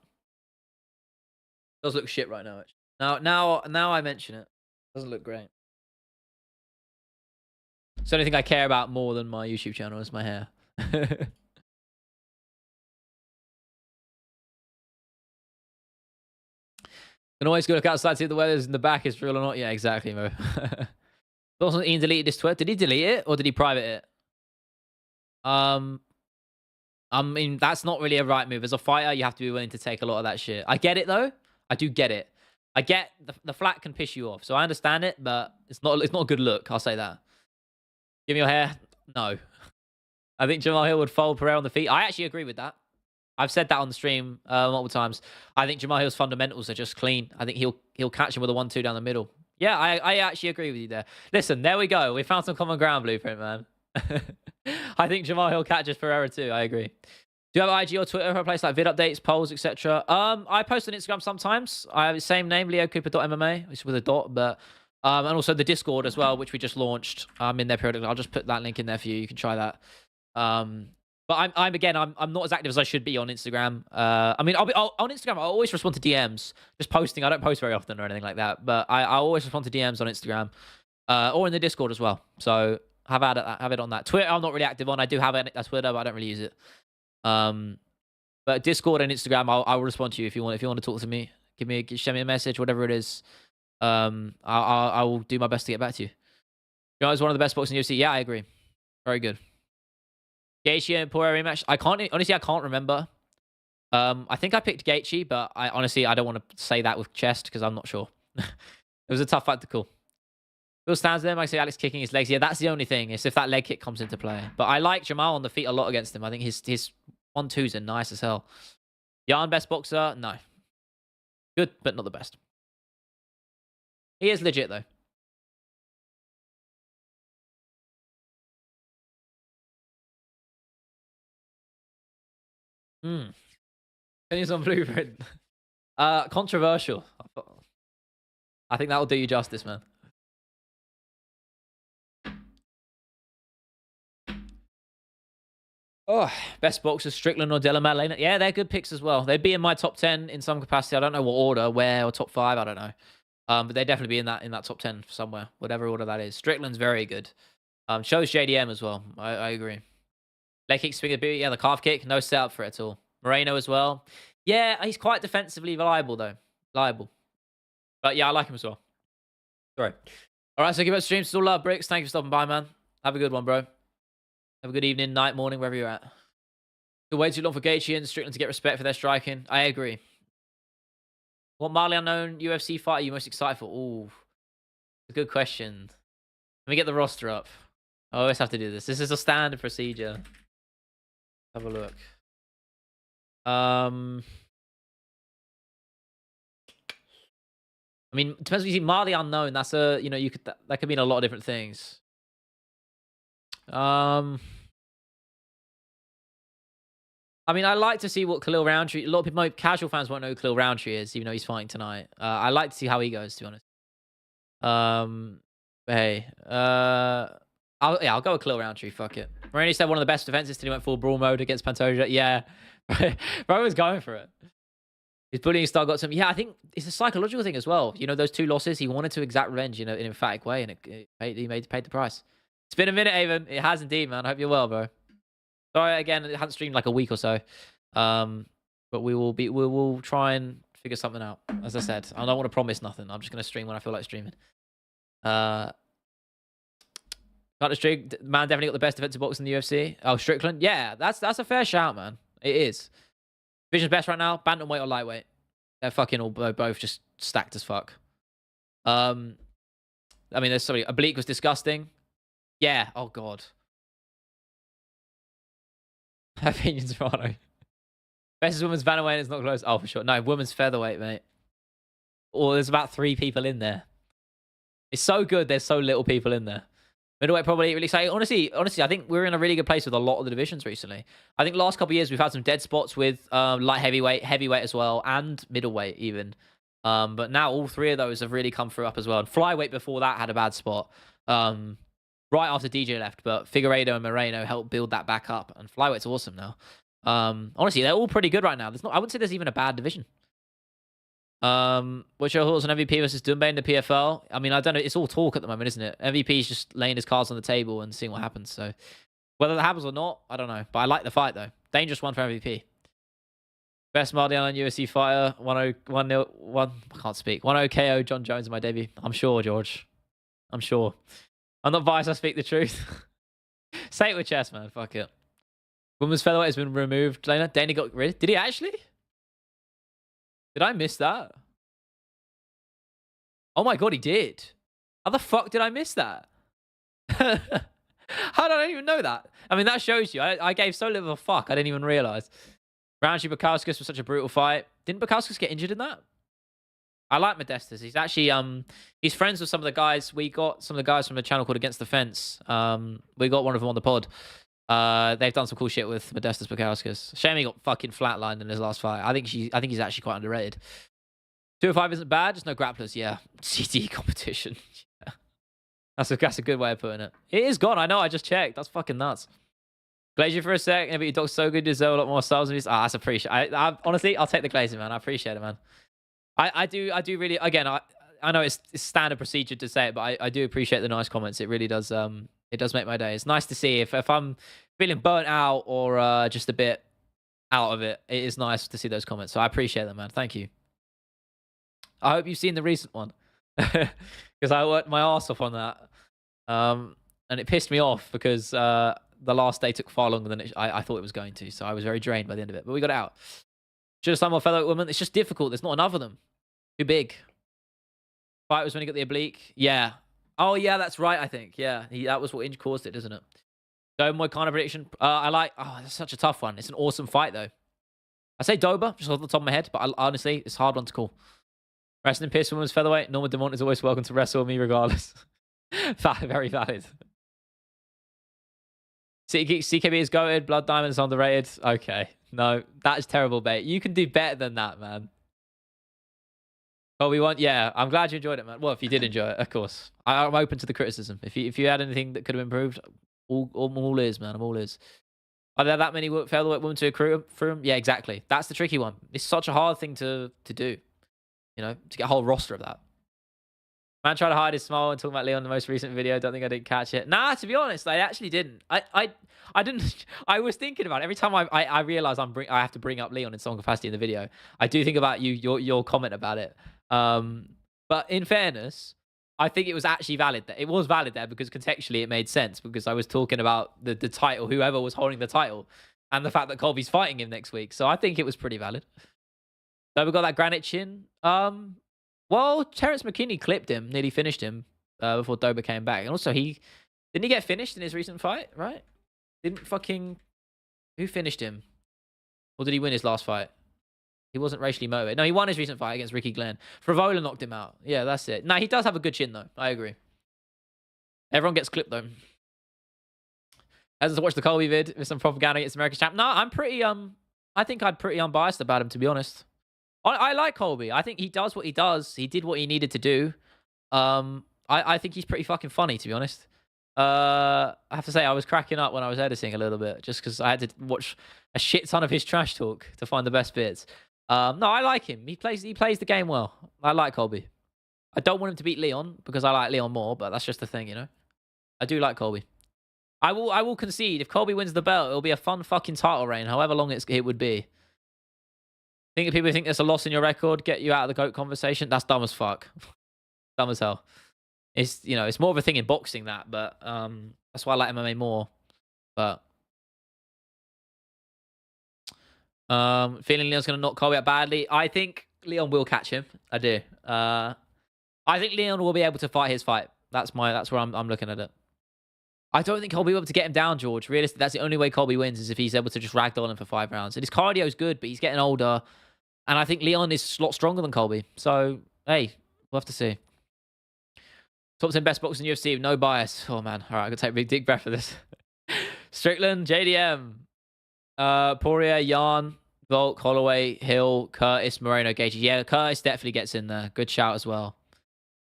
Speaker 1: It does look shit right now, actually. Now I mention it. It doesn't look great. It's the only thing I care about more than my YouTube channel is my hair. Can always go look outside to see if the weather's in the back is real or not. Yeah, exactly, bro. Also, Ian deleted this tweet. Did he delete it or did he private it? I mean, that's not really a right move. As a fighter, you have to be willing to take a lot of that shit. I get it, though. I do get it. I get the flat can piss you off. So I understand it, but it's not a good look. I'll say that. Give me your hair. No. I think Jamal Hill would fold Pereira on the feet. I actually agree with that. I've said that on the stream multiple times. I think Jamal Hill's fundamentals are just clean. I think he'll catch him with a 1-2 down the middle. Yeah, I actually agree with you there. Listen, there we go. We found some common ground, Blueprint, man. I think Jamal Hill catches Pereira too. I agree. Do you have IG or Twitter for a place like vid updates, polls, etc.? I post on Instagram sometimes. I have the same name, leocooper.mma, which is with a dot, but and also the Discord as well, which we just launched. I'm in there periodically. I'll just put that link in there for you. You can try that. But I'm not as active as I should be on Instagram. I mean, on Instagram, I always respond to DMs, just posting. I don't post very often or anything like that, but I always respond to DMs on Instagram, or in the Discord as well. So Have it on that. Twitter, I'm not really active on. I do have it. That's Twitter, but I don't really use it. But Discord and Instagram, I'll respond to you if you want. If you want to talk to me, send me a message, whatever it is. I will do my best to get back to you. You know, it's one of the best boxing in UFC. Yeah, I agree. Very good. Gaethje and Poirier rematch. I can't remember. I think I picked Gaethje, but I don't want to say that with chest because I'm not sure. It was a tough fight to call. Bill stands there. I say Alex kicking his legs. Yeah, that's the only thing. It's if that leg kick comes into play. But I like Jamal on the feet a lot against him. I think his 1-2s are nice as hell. Jan, best boxer? No. Good, but not the best. He is legit, though. Opinions on Blueprint. Controversial. I think that'll do you justice, man. Oh, best boxers, Strickland or Della Maddalena. Yeah, they're good picks as well. They'd be in my top 10 in some capacity. I don't know what order, where, or top 5. I don't know. But they'd definitely be in that top 10 somewhere, whatever order that is. Strickland's very good. Shows JDM as well. I agree. Leg kick, swing a boot. Yeah, the calf kick. No setup for it at all. Moreno as well. Yeah, he's quite defensively reliable, though. Reliable. But yeah, I like him as well. Sorry. All right, so give us streams. Still love Bricks. Thank you for stopping by, man. Have a good one, bro. Have a good evening, night, morning, wherever you're at. Still way too long for Gaethje and Strickland to get respect for their striking. I agree. What mildly unknown UFC fight are you most excited for? Ooh, a good question. Let me get the roster up. I always have to do this. This is a standard procedure. Have a look. I mean, it depends what you see. Mildly unknown. That's a that could mean a lot of different things. I mean, I like to see what Khalil Roundtree. A lot of people, casual fans won't know who Khalil Roundtree is, even though he's fighting tonight. I like to see how he goes, to be honest. Hey, I'll go with Khalil Roundtree. Fuck it. Moreno said one of the best defenses till he went full brawl mode against Pantoja. Yeah, bro was going for it. His bullying style got some. Yeah, I think it's a psychological thing as well. You know, those 2 losses, he wanted to exact revenge, in an emphatic way, and he paid the price. It's been a minute, Avon. It has indeed, man. I hope you're well, bro. Sorry again, it hasn't streamed like a week or so. But we will try and figure something out. As I said, I don't want to promise nothing. I'm just gonna stream when I feel like streaming. Got the streak. Man, definitely got the best defensive boxer in the UFC. Oh, Strickland. Yeah, that's a fair shout, man. It is. Division's best right now. Bantamweight or lightweight. They're fucking all both just stacked as fuck. I mean, there's somebody. Oblique was disgusting. Yeah. Oh god. Opinions, Rano. Best women's bantamweight is not close. Oh, for sure. No, women's featherweight, mate. Oh, there's about 3 people in there. It's so good. There's so little people in there. Middleweight probably really exciting. Honestly, I think we're in a really good place with a lot of the divisions recently. I think last couple of years we've had some dead spots with light heavyweight, heavyweight as well, and middleweight even. But now all 3 of those have really come through up as well. And flyweight before that had a bad spot. Right after DJ left, but Figueiredo and Moreno helped build that back up, and flyweight's awesome now. Honestly, they're all pretty good right now. I wouldn't say there's even a bad division. What's your thoughts on MVP versus Dunbay in the PFL? I mean, I don't know. It's all talk at the moment, isn't it? MVP is just laying his cards on the table and seeing what happens. So whether that happens or not, I don't know. But I like the fight though. Dangerous one for MVP. Best Mardian UFC fighter. 1-0. I can't speak. 1-0 KO John Jones in my debut. I'm sure, George. I'm sure. I'm not biased, I speak the truth. Say it with chest, man. Fuck it. Women's featherweight has been removed. Dana got rid. Did he actually? Did I miss that? Oh my god, he did. How the fuck did I miss that? How did I even know that? I mean, that shows you. I gave so little of a fuck, I didn't even realize. Roundtree Bukowskis was such a brutal fight. Didn't Bukowskis get injured in that? I like Modestas. He's actually he's friends with some of the guys. We got some of the guys from a channel called Against the Fence. We got one of them on the pod. They've done some cool shit with Modestas Bukowskis. Shame he got fucking flatlined in his last fight. I think he's actually quite underrated. 205 isn't bad, just no grapplers. Yeah, CTE competition. Yeah. That's a good way of putting it. It is gone. I know. I just checked. That's fucking nuts. Glaze you for a sec. But your dog's so good. You deserve a lot more stars. That's appreciate. I honestly, I'll take the glazing, man. I appreciate it, man. I do really. Again, I know it's standard procedure to say it, but I do appreciate the nice comments. It really does. It does make my day. It's nice to see if I'm feeling burnt out or just a bit out of it. It is nice to see those comments. So I appreciate that, man. Thank you. I hope you've seen the recent one because I worked my arse off on that. And it pissed me off because the last day took far longer than I thought it was going to. So I was very drained by the end of it. But we got it out. Should have signed more featherweight women. It's just difficult. There's not enough of them. Too big. Fight was when he got the oblique. Yeah. Oh, yeah, that's right, I think. Yeah, that was what caused it, isn't it? Dober kind of prediction. I like... Oh, that's such a tough one. It's an awesome fight, though. I say Dober, just off the top of my head, but honestly, it's a hard one to call. Wrestling Pierce women's featherweight. Norma Dumont is always welcome to wrestle me regardless. Very valid. CKB is goated. Blood Diamond is underrated. Okay. No, that is terrible bait. You can do better than that, man. Colby won. Yeah, I'm glad you enjoyed it, man. Well, if you did enjoy it, of course. I'm open to the criticism. If you had anything that could have improved, all is, man. I'm all is. Are there that many featherweight women to recruit from? Yeah, exactly. That's the tricky one. It's such a hard thing to do. You know, to get a whole roster of that. Man tried to hide his smile and talking about Leon in the most recent video. Don't think I didn't catch it. Nah, to be honest, I actually didn't. I didn't. I was thinking about it. Every time I realize I have to bring up Leon in some capacity in the video, I do think about your comment about it. But in fairness, I think it was actually valid. It was valid there because contextually it made sense because I was talking about the title, whoever was holding the title, and the fact that Colby's fighting him next week. So I think it was pretty valid. So we got that granite chin. Well, Terrence McKinney clipped him, nearly finished him before Dober came back. And also, didn't he get finished in his recent fight, right? Who finished him? Or did he win his last fight? He wasn't racially motivated. No, he won his recent fight against Ricky Glenn. Frivola knocked him out. Yeah, that's it. No, he does have a good chin, though. I agree. Everyone gets clipped, though. As I watched the Colby vid with some propaganda against America's champ. No, I'm pretty, I think I'm pretty unbiased about him, to be honest. I like Colby. I think he does what he does. He did what he needed to do. I think he's pretty fucking funny, to be honest. I have to say, I was cracking up when I was editing a little bit, just because I had to watch a shit ton of his trash talk to find the best bits. No, I like him. He plays the game well. I like Colby. I don't want him to beat Leon because I like Leon more, but that's just the thing, you know. I do like Colby. I will concede if Colby wins the belt, it'll be a fun fucking title reign, however long it would be. Think that people think there's a loss in your record get you out of the GOAT conversation. That's dumb as fuck. Dumb as hell. It's, you know, it's more of a thing in boxing that, but that's why I like MMA more. But feeling Leon's gonna knock Colby out badly. I think Leon will catch him. I do. I think Leon will be able to fight his fight. That's where I'm looking at it. I don't think Colby will be able to get him down, George. Realistically, that's the only way Colby wins is if he's able to just ragdoll him for 5 rounds. And his cardio is good, but he's getting older. And I think Leon is a lot stronger than Colby. So, hey, we'll have to see. Top 10 best boxers in UFC with no bias. Oh, man. All right, I'm going to take a big deep breath for this. Strickland, JDM, Poirier, Yarn, Volk, Holloway, Hill, Curtis, Moreno, Gaethje. Yeah, Curtis definitely gets in there. Good shout as well.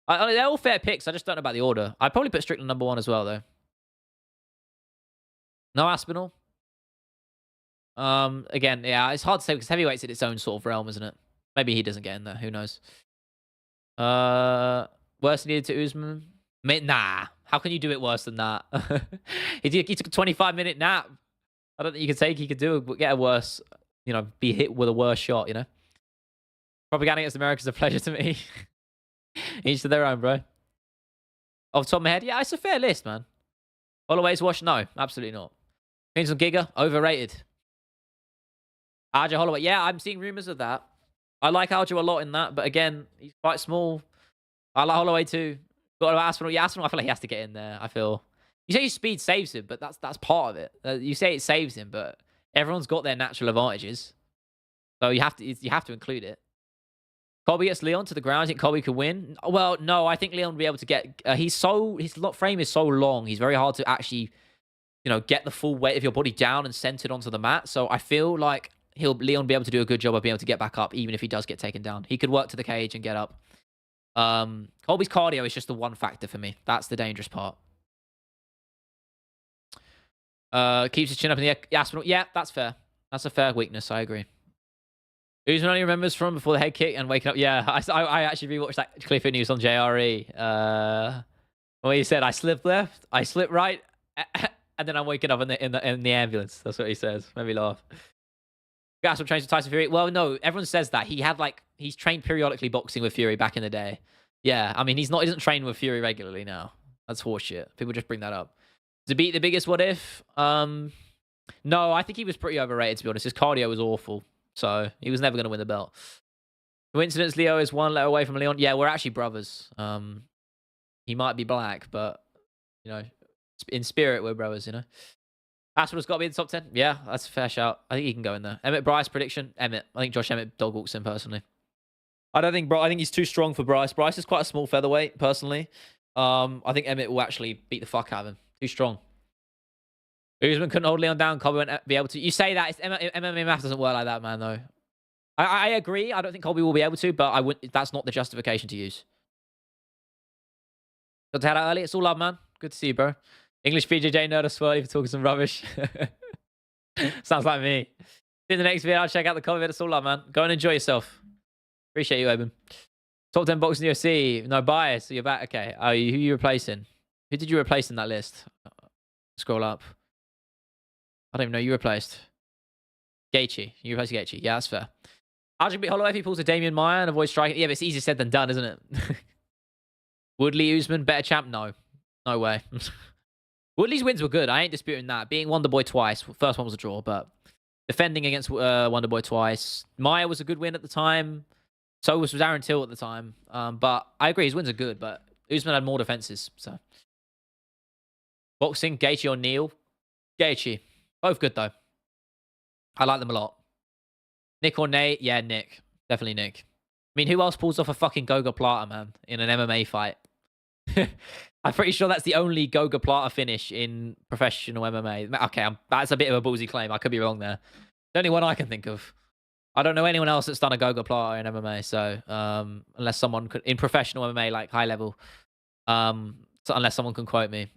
Speaker 1: I mean, they're all fair picks. I just don't know about the order. I'd probably put Strickland number 1 as well, though. No Aspinall. Again, yeah, it's hard to say because heavyweight's in its own sort of realm, isn't it? Maybe he doesn't get in there. Who knows? Worse needed to Usman. Nah. How can you do it worse than that? He took a 25-minute nap. I don't think you could take. He could get a worse, you know, be hit with a worse shot, you know? Propaganda against America is a pleasure to me. Each to their own, bro. Off the top of my head, yeah, it's a fair list, man. Holloway's wash? No, absolutely not. Vincent Giga, overrated. Aljo Holloway, yeah, I'm seeing rumors of that. I like Aljo a lot in that, but again, he's quite small. I like Holloway too. Got Aspinall. Yeah, Aspinall, I feel like he has to get in there. I feel. You say his speed saves him, but that's part of it. You say it saves him, but everyone's got their natural advantages, so you have to include it. Colby gets Leon to the ground. I think Colby could win. Well, no, I think Leon will be able to get. His frame is so long. He's very hard to actually, you know, get the full weight of your body down and centered onto the mat. So I feel like Leon be able to do a good job of being able to get back up, even if he does get taken down. He could work to the cage and get up. Colby's cardio is just the one factor for me. That's the dangerous part. Keeps his chin up in the air. Yeah, that's fair. That's a fair weakness. I agree. Usman only remembers from before the head kick and waking up. Yeah, I actually rewatched that clip of news on JRE. Where he said, I slipped left, I slipped right, And then I'm waking up in the ambulance. That's what he says. Made me laugh. Gasol trains with Tyson Fury. Well, no, everyone says that. He's trained periodically boxing with Fury back in the day. Yeah, I mean, he doesn't train with Fury regularly now. That's horseshit. People just bring that up. To beat the biggest what if? No, I think he was pretty overrated, to be honest. His cardio was awful. So he was never going to win the belt. Coincidence, Leo is one letter away from Leon. Yeah, we're actually brothers. He might be black, but, you know, in spirit, we're brothers, you know. Ashford's got to be in the top 10. Yeah, that's a fair shout. I think he can go in there. Emmett Bryce prediction. Emmett. I think Josh Emmett dog walks in personally. I don't think I think he's too strong for Bryce. Bryce is quite a small featherweight, personally. I think Emmett will actually beat the fuck out of him. Too strong. Usman couldn't hold Leon down. Colby won't be able to. You say that. MMA math doesn't work like that, man, though. I agree. I don't think Colby will be able to, but that's not the justification to use. Got to head out early. It's all love, man. Good to see you, bro. English BJJ nerd as well for talking some rubbish. Sounds like me. In the next video, I'll check out the comment. It's all love, man. Go and enjoy yourself. Appreciate you, Eben. Top 10 boxing UFC. No bias. So you're back. Okay. Who are you replacing? Who did you replace in that list? Scroll up. I don't even know who you replaced. Gaethje. You replaced Gaethje. Yeah, that's fair. Arjun beat Holloway if he pulls a Damian Maia and avoids striking. Yeah, but it's easier said than done, isn't it? Woodley, Usman, better champ? No. No way. Woodley's wins were good. I ain't disputing that. Beating Wonderboy twice. First one was a draw, but defending against Wonderboy twice. Maia was a good win at the time. So was Aaron Till at the time. But I agree, his wins are good, but Usman had more defenses. So boxing, Gaethje or Neal? Gaethje. Both good, though. I like them a lot. Nick or Nate? Yeah, Nick. Definitely Nick. I mean, who else pulls off a fucking Goga Plata, man, in an MMA fight? I'm pretty sure that's the only Goga Plata finish in professional MMA. Okay, that's a bit of a ballsy claim. I could be wrong there. The only one I can think of. I don't know anyone else that's done a Goga Plata in MMA, so unless someone could, in professional MMA, like high level, so unless someone can quote me.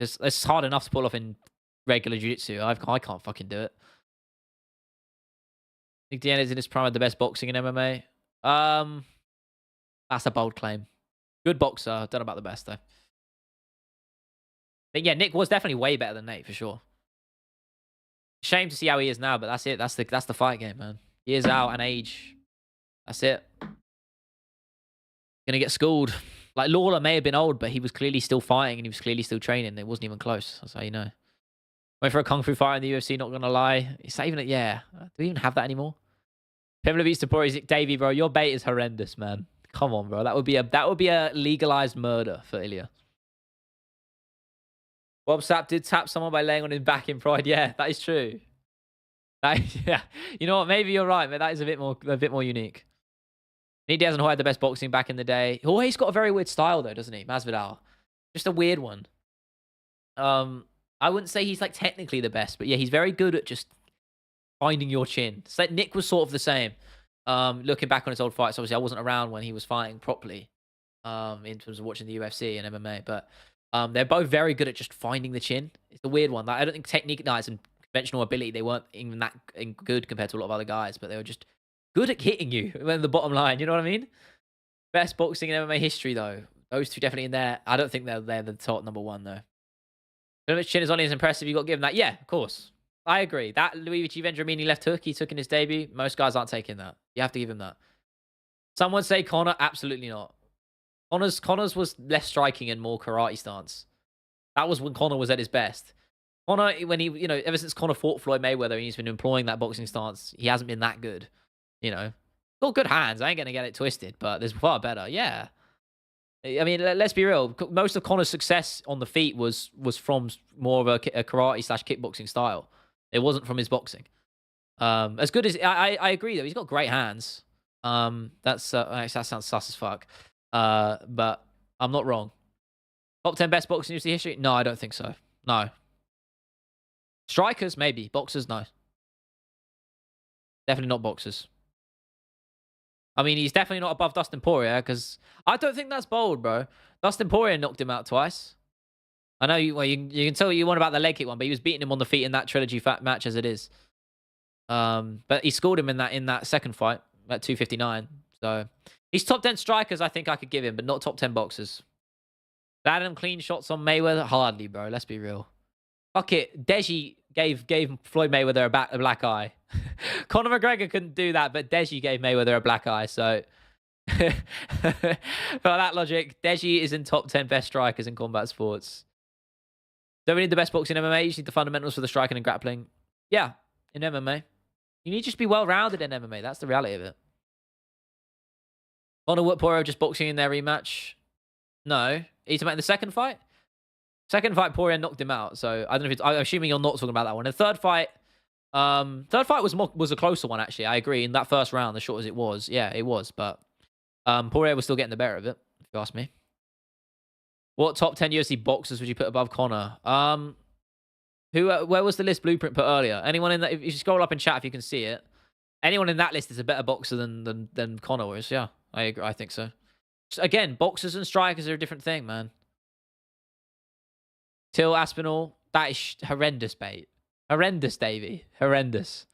Speaker 1: It's hard enough to pull off in regular jiu-jitsu. I can't fucking do it. I think Deanna's in his prime of the best boxing in MMA. That's a bold claim. Good boxer. Don't know about the best, though. But yeah, Nick was definitely way better than Nate, for sure. Shame to see how he is now, but that's it. That's the fight game, man. Years out and age. That's it. Gonna get schooled. Like, Lawler may have been old, but he was clearly still fighting and he was clearly still training. It wasn't even close. That's how you know. Went for a kung fu fight in the UFC, not gonna lie. Is that even yeah. Do we even have that anymore? Pimla beats Tapori Davey, bro. Your bait is horrendous, man. Come on, bro. That would be a legalized murder for Ilya. Bob Sapp did tap someone by laying on his back in Pride. Yeah, that is true. Yeah. You know what? Maybe you're right, but that is a bit more unique. Nate Diaz and Hoy had the best boxing back in the day. Hoy's got a very weird style, though, doesn't he? Masvidal. Just a weird one. I wouldn't say he's like technically the best, but yeah, he's very good at just finding your chin. So like Nick was sort of the same. Looking back on his old fights, obviously I wasn't around when he was fighting properly. In terms of watching the UFC and MMA, but they're both very good at just finding the chin. It's a weird one. Like, I don't think technique, nice and conventional ability, they weren't even that good compared to a lot of other guys, but they were just good at hitting you when the bottom line. You know what I mean? Best boxing in MMA history, though. Those two definitely in there. I don't think they're the top number one, though. Limit chin is only as impressive. You got to give him that. Yeah, of course. I agree. That Luigi Vendramini left hook he took in his debut, most guys aren't taking that. You have to give him that. Someone say Conor? Absolutely not. Conor's was less striking and more karate stance. That was when Conor was at his best. Conor, when he, ever since Conor fought Floyd Mayweather and he's been employing that boxing stance, he hasn't been that good. Got good hands. I ain't going to get it twisted, but there's far better. Yeah. I mean, let's be real. Most of Conor's success on the feet was from more of a karate/kickboxing style. It wasn't from his boxing. As good as I agree though, he's got great hands. That sounds sus as fuck. But I'm not wrong. Top 10 best boxing UFC history? No, I don't think so. No. Strikers maybe, boxers no. Definitely not boxers. I mean, he's definitely not above Dustin Poirier because I don't think that's bold, bro. Dustin Poirier knocked him out twice. I know you can tell what you want about the leg kick one, but he was beating him on the feet in that trilogy match as it is. But he scored him in that second fight at 259. So he's top 10 strikers. I think I could give him, but not top 10 boxers. Adam clean shots on Mayweather? Hardly, bro. Let's be real. Fuck it. Deji gave Floyd Mayweather a black eye. Conor McGregor couldn't do that, but Deji gave Mayweather a black eye. So, by that logic, Deji is in top 10 best strikers in combat sports. Don't we need the best boxing in MMA? You just need the fundamentals for the striking and grappling. Yeah, in MMA. You need to just be well-rounded in MMA. That's the reality of it. Conor Poirier just boxing in their rematch. No. He's about the second fight? Second fight, Poirier knocked him out. So I don't know if it's... I'm assuming you're not talking about that one. The third fight was a closer one, actually. I agree. In that first round, as short as it was. Yeah, it was. But Poirier was still getting the better of it, if you ask me. What top 10 UFC boxers would you put above Conor? Where was the list Blueprint put earlier? Anyone in that? If you scroll up in chat, if you can see it, anyone in that list is a better boxer than Conor was. Yeah, I agree. I think so. Again, boxers and strikers are a different thing, man. Till Aspinall, that is horrendous, mate. Horrendous, Davey. Horrendous.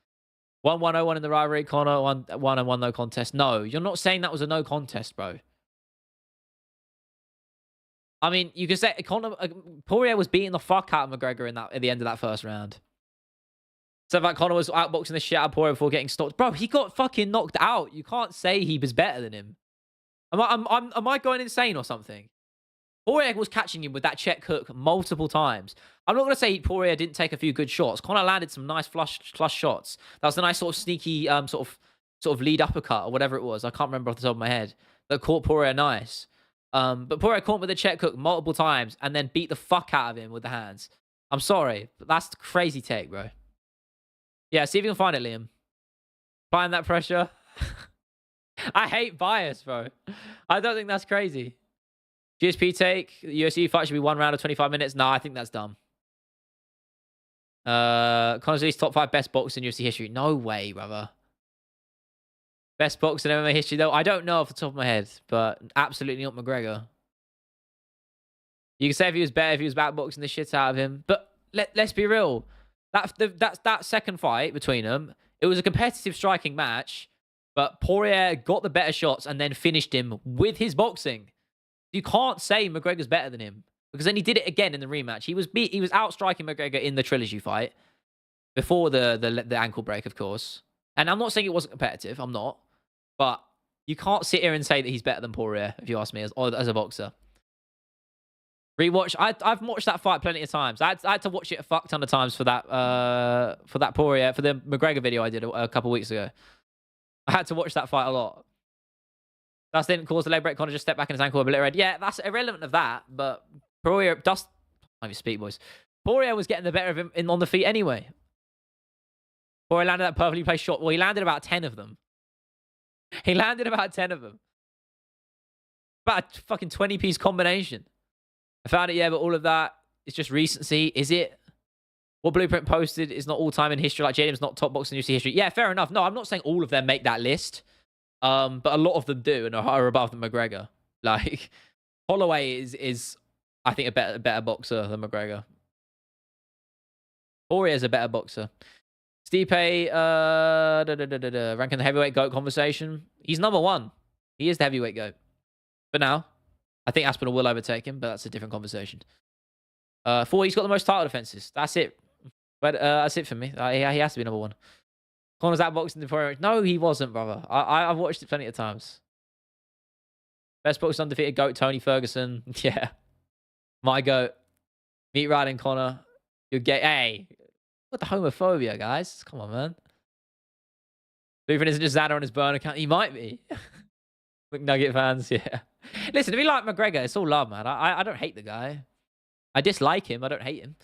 Speaker 1: 1-1-0-1 in the rivalry. Conor 1-1 no contest. No, you're not saying that was a no contest, bro. I mean, you can say Poirier was beating the fuck out of McGregor at the end of that first round. So like Conor was outboxing the shit out of Poirier before getting stopped. Bro, he got fucking knocked out. You can't say he was better than him. Am I going insane or something? Poirier was catching him with that check hook multiple times. I'm not going to say Poirier didn't take a few good shots. Conor landed some nice flush shots. That was a nice sort of sneaky sort of lead uppercut or whatever it was. I can't remember off the top of my head. That caught Poirier nice. But Poirier caught him with a check hook multiple times and then beat the fuck out of him with the hands. I'm sorry, but that's the crazy take, bro. Yeah, see if you can find it, Liam. Find that pressure. I hate bias, bro. I don't think that's crazy. GSP take. The UFC fight should be 1 round of 25 minutes. Nah, I think that's dumb. Connor's top 5 best boxers in UFC history. No way, brother. Best boxer in MMA history, though. I don't know off the top of my head, but absolutely not McGregor. You can say if he was better, if he was backboxing the shit out of him. But let's be real. That second fight between them, it was a competitive striking match, but Poirier got the better shots and then finished him with his boxing. You can't say McGregor's better than him because then he did it again in the rematch. He was outstriking McGregor in the trilogy fight before the ankle break, of course. And I'm not saying it wasn't competitive. I'm not. But you can't sit here and say that he's better than Poirier, if you ask me, as a boxer. Rewatch. I've watched that fight plenty of times. I had to watch it a fuck ton of times for that Poirier, for the McGregor video I did a couple weeks ago. I had to watch that fight a lot. Dust didn't cause the leg break. Conor just stepped back in his ankle obliterated. Yeah, that's irrelevant of that. But Poirier, Dust, I mean, speak, boys. Poirier was getting the better of him on the feet anyway. Poirier landed that perfectly placed shot. Well, he landed about 10 of them. He landed about 10 of them. About a fucking 20-piece combination. I found it, yeah, but all of that is just recency. Is it? What Blueprint posted is not all-time in history. Like, Jaden's not top boxer in UFC history. Yeah, fair enough. No, I'm not saying all of them make that list. But a lot of them do and are above than McGregor. Like, Holloway is I think, a better boxer than McGregor. Poirier's a better boxer. Stipe, ranking the heavyweight GOAT conversation. He's number 1. He is the heavyweight GOAT. For now. I think Aspinall will overtake him, but that's a different conversation. 4, he's got the most title defenses. That's it. But that's it for me. He has to be number 1. Conor's outboxing the Poirier. No, he wasn't, brother. I've watched it plenty of times. Best boxer undefeated GOAT, Tony Ferguson. Yeah. My GOAT. Meat riding Conor. You're gay. Hey. What the homophobia, guys? Come on, man. Blueprint isn't just Xander on his burn account. He might be. McNugget fans, yeah. Listen, if you like McGregor, it's all love, man. I don't hate the guy. I dislike him. I don't hate him.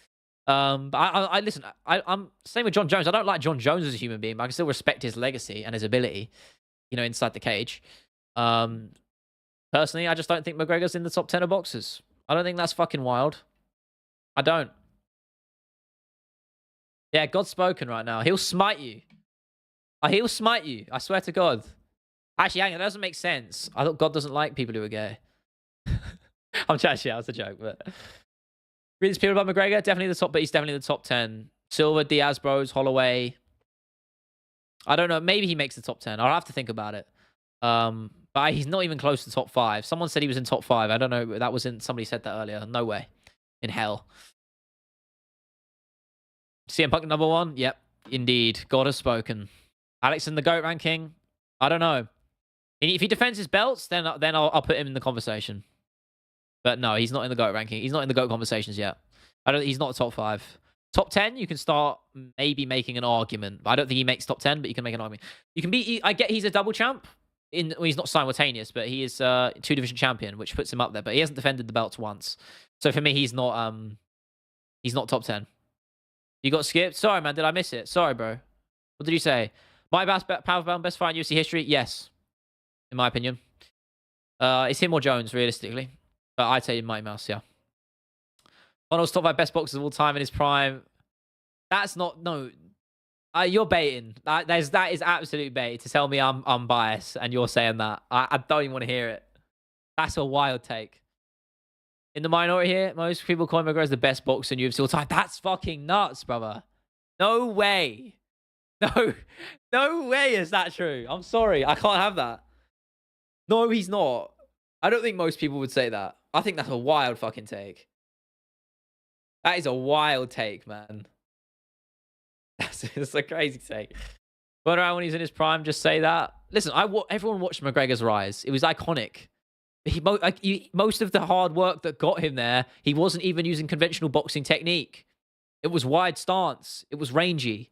Speaker 1: But I listen, I'm same with John Jones. I don't like John Jones as a human being, but I can still respect his legacy and his ability, you know, inside the cage. Personally, I just don't think McGregor's in the top 10 of boxers. I don't think that's fucking wild. I don't. Yeah, God's spoken right now. He'll smite you. He'll smite you. I swear to God. Actually, hang on, that doesn't make sense. I thought God doesn't like people who are gay. I'm chatting shit. That's a joke, but... Reads people about McGregor, definitely the top, but he's definitely the top 10. Silva, Diaz, Bros, Holloway. I don't know. Maybe he makes the top 10. I'll have to think about it. But he's not even close to top 5. Someone said he was in top 5. I don't know. That was in. Somebody said that earlier. No way. In hell. CM Punk number 1? Yep, indeed. God has spoken. Alex in the GOAT ranking? I don't know. If he defends his belts, then I'll put him in the conversation. But no, he's not in the GOAT ranking. He's not in the GOAT conversations yet. He's not top 5. Top 10, you can start maybe making an argument. I don't think he makes top 10, but you can make an argument. You can be. I get he's a double champ. Well, he's not simultaneous, but he is 2-division champion, which puts him up there. But he hasn't defended the belts once. So for me, he's not top 10. You got skipped? Sorry, man. Did I miss it? Sorry, bro. What did you say? My powerbound best fight in UFC history? Yes. In my opinion. It's him or Jones, realistically. But I'd say Mighty Mouse, yeah. Ronald's top 5 best boxers of all time in his prime. That's not... No. You're baiting. That is absolute bait to tell me I'm biased and you're saying that. I don't even want to hear it. That's a wild take. In the minority here, most people call McGregor as the best boxer in UFC all time. That's fucking nuts, brother. No way. No way is that true. I'm sorry. I can't have that. No, he's not. I don't think most people would say that. I think that's a wild fucking take. That is a wild take, man. That's a crazy take. Run around when he's in his prime, just say that. Listen, everyone watched McGregor's rise. It was iconic. Most of the hard work that got him there, he wasn't even using conventional boxing technique. It was wide stance. It was rangy.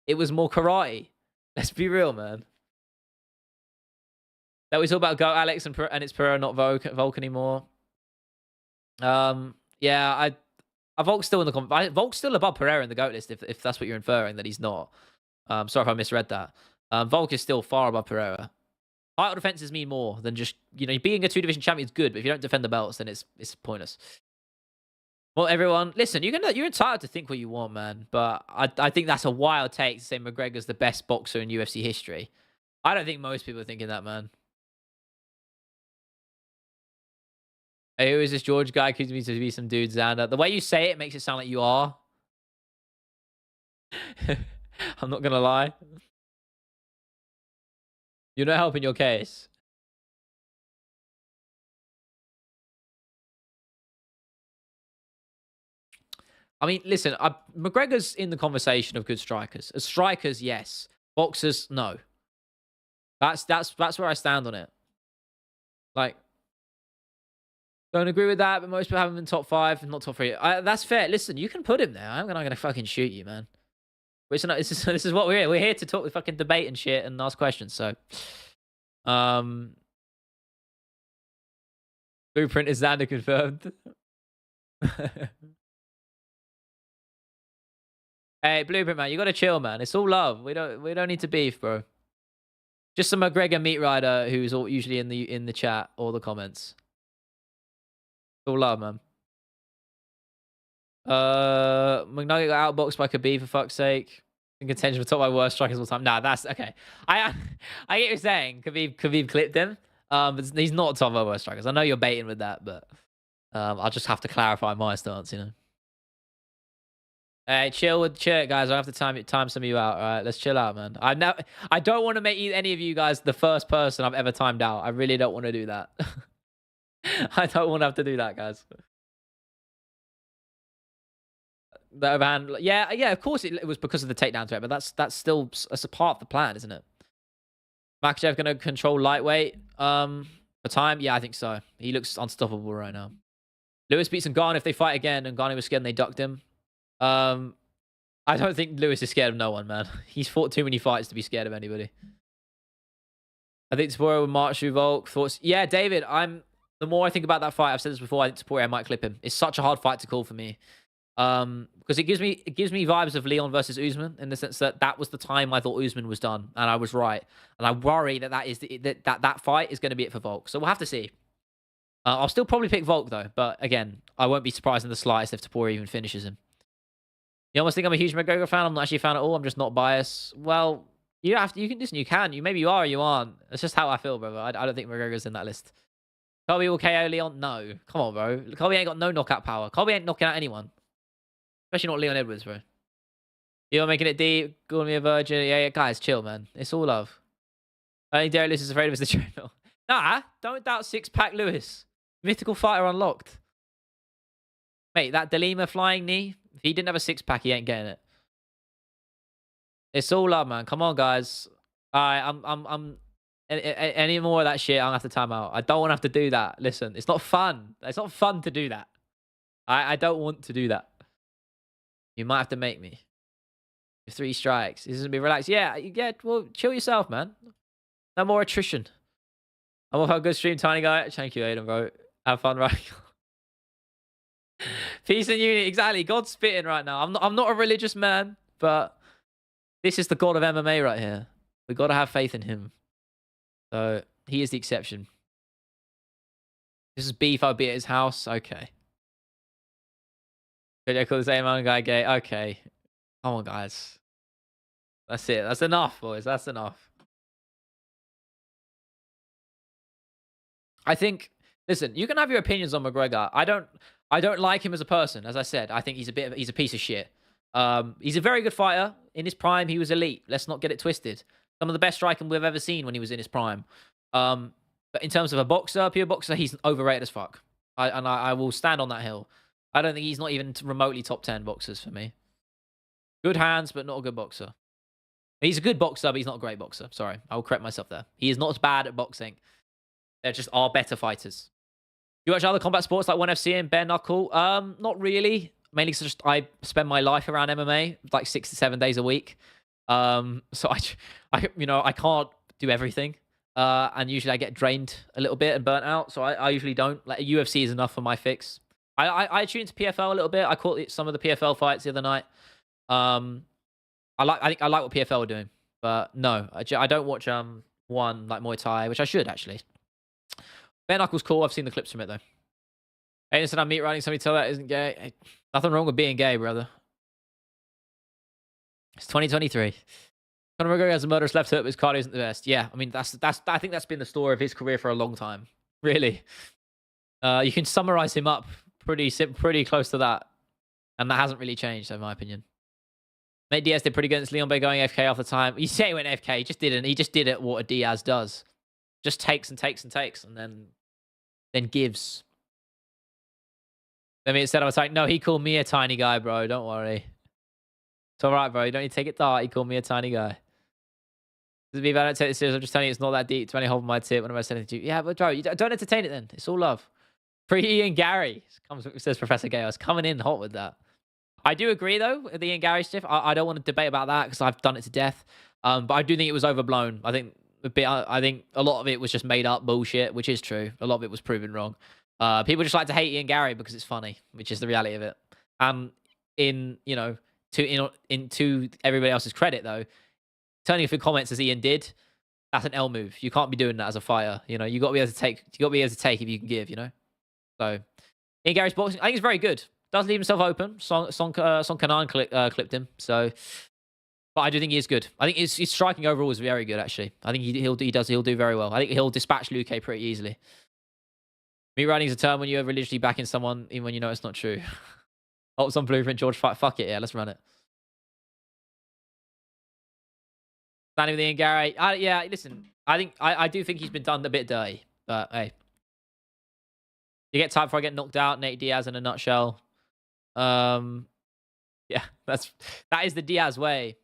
Speaker 1: It was more karate. Let's be real, man. That was all about Go Alex and it's Pereira, not Volk anymore. Yeah, Volk's still in the Volk's still above Pereira in the GOAT list, if that's what you're inferring, that he's not. Sorry if I misread that. Volk is still far above Pereira. Title defenses mean more than just, being a 2-division champion is good, but if you don't defend the belts, then it's pointless. Well, everyone, listen, you're entitled to think what you want, man. But I think that's a wild take to say McGregor's the best boxer in UFC history. I don't think most people are thinking that, man. Hey, who is this George guy? Accused me to be some dude, Xander. The way you say it makes it sound like you are. I'm not gonna lie. You're not helping your case. I mean, listen, McGregor's in the conversation of good strikers. As strikers, yes. Boxers, no. That's where I stand on it. Like, don't agree with that, but most people have him in top 5, not top 3. That's fair. Listen, you can put him there. I'm gonna fucking shoot you, man. This is what we're here. We're here to talk, fucking debate and shit and ask questions. So, Blueprint is Xander confirmed. Hey, Blueprint, man, you gotta chill, man. It's all love. We don't need to beef, bro. Just some McGregor meat rider who's usually in the chat or the comments. It's all love, man. McNugget got outboxed by Khabib, for fuck's sake. In contention for top 5 worst strikers of all time. Nah, that's okay. I get what you're saying. Khabib clipped him. But he's not top 5 worst strikers. I know you're baiting with that, but I'll just have to clarify my stance, Hey, chill, guys. I have to time some of you out. All right, let's chill out, man. I don't want to make any of you guys the first person I've ever timed out. I really don't want to do that. I don't want to have to do that, guys. The overhand, yeah. Of course, it was because of the takedown threat, but that's still a part of the plan, isn't it? Makachev gonna control lightweight for time. Yeah, I think so. He looks unstoppable right now. Lewis beats Ngannou if they fight again, and Ngannou was scared and they ducked him. I don't think Lewis is scared of no one, man. He's fought too many fights to be scared of anybody. I think Taporia will march through Volk. Thoughts? Yeah, David. The more I think about that fight, I've said this before. I think Taporia might clip him. It's such a hard fight to call for me. Because it gives me vibes of Leon versus Usman in the sense that was the time I thought Usman was done, and I was right. And I worry that fight is going to be it for Volk. So we'll have to see. I'll still probably pick Volk though, but again, I won't be surprised in the slightest if Taporia even finishes him. You almost think I'm a huge McGregor fan. I'm not actually a fan at all. I'm just not biased. Well, you can listen. You can. Maybe you are or you aren't. It's just how I feel, brother. I don't think McGregor's in that list. Colby will KO Leon? No. Come on, bro. Colby ain't got no knockout power. Colby ain't knocking out anyone. Especially not Leon Edwards, bro. You're making it deep. Calling me a virgin. Yeah, guys, chill, man. It's all love. I think Derek Lewis is afraid of us the treadmill. Nah, don't doubt six-pack Lewis. Mythical fighter unlocked. Mate, that Delima flying knee, if he didn't have a six-pack, he ain't getting it. It's all love, man. Come on, guys. Any more of that shit, I'm gonna have to time out. I don't want to have to do that. Listen, it's not fun. It's not fun to do that. I don't want to do that. You might have to make me. 3 strikes. This is gonna be relaxed. Yeah, well, chill yourself, man. No more attrition. I'm off. Have a good stream, tiny guy. Thank you, Aiden, bro. Have fun, right? Peace and unity. Exactly. God's spitting right now. I'm not a religious man, but this is the God of MMA right here. We got to have faith in him. So he is the exception. This is beef. I'll be at his house. Okay. Could I call the same man guy gay? Okay. Come on, guys. That's it. That's enough, boys. That's enough. I think. Listen, you can have your opinions on McGregor. I don't like him as a person. As I said, I think he's a piece of shit. He's a very good fighter. In his prime, he was elite. Let's not get it twisted. Some of the best striking we've ever seen when he was in his prime. But in terms of a boxer, pure boxer, he's overrated as fuck. I will stand on that hill. I don't think he's not even remotely top 10 boxers for me. Good hands, but not a good boxer. He's a good boxer, but he's not a great boxer. Sorry, I will correct myself there. He is not as bad at boxing. There just are better fighters. You watch other combat sports like ONE FC and bare knuckle? Not really. Mainly because I spend my life around MMA, like 6 to 7 days a week. So I can't do everything. And usually I get drained a little bit and burnt out. So I usually don't. Like UFC is enough for my fix. I tune into PFL a little bit. I caught some of the PFL fights the other night. I like what PFL are doing, but no, I don't watch one like Muay Thai, which I should actually. Bare knuckle's cool. I've seen the clips from it though. Aiden said I'm meat riding. Somebody tell that isn't gay. Hey, nothing wrong with being gay, brother. It's 2023. Conor McGregor has a murderous left hook, but his cardio isn't the best. Yeah, I mean I think that's been the story of his career for a long time. Really, you can summarize him up pretty close to that, and that hasn't really changed, in my opinion. Nate Diaz did pretty good against Leon Bay going FK off the time. You say he went FK, he just didn't. He just did it what a Diaz does. Just takes and takes and takes, and then gives. Then instead I was like, no, he called me a tiny guy, bro. Don't worry. It's all right, bro. You don't need to take it dark. He called me a tiny guy. Does it mean I don't take this serious? I'm just telling you it's not that deep. 20 hold my tip. What am I saying to you? Yeah, but bro, you don't entertain it then. It's all love. Pre Ian Gary says Professor Gayos coming in hot with that. I do agree though with the Ian Gary stuff. I don't want to debate about that because I've done it to death. But I do think it was overblown. I think a lot of it was just made up bullshit, which is true. A lot of it was proven wrong. People just like to hate Ian Gary because it's funny, which is the reality of it. To everybody else's credit though, turning off your comments as Ian did, that's an L move. You can't be doing that as a fighter. You know, you got to be able to take. You got to be able to take if you can give. You know. So, Ian Gary's boxing, I think he's very good. Does leave himself open. Son Kanan clipped him. So, but I do think he is good. I think his striking overall is very good. Actually, I think he'll do very well. I think he'll dispatch Luke pretty easily. Me riding is a term when you're religiously backing someone, even when you know it's not true. Ops on Blueprint, George fight. Fuck it, yeah, let's run it. Standing with Ian Gary. Yeah, listen, I do think he's been done a bit dirty, but hey. You get tight before I get knocked out. Nate Diaz in a nutshell. Yeah, that is the Diaz way.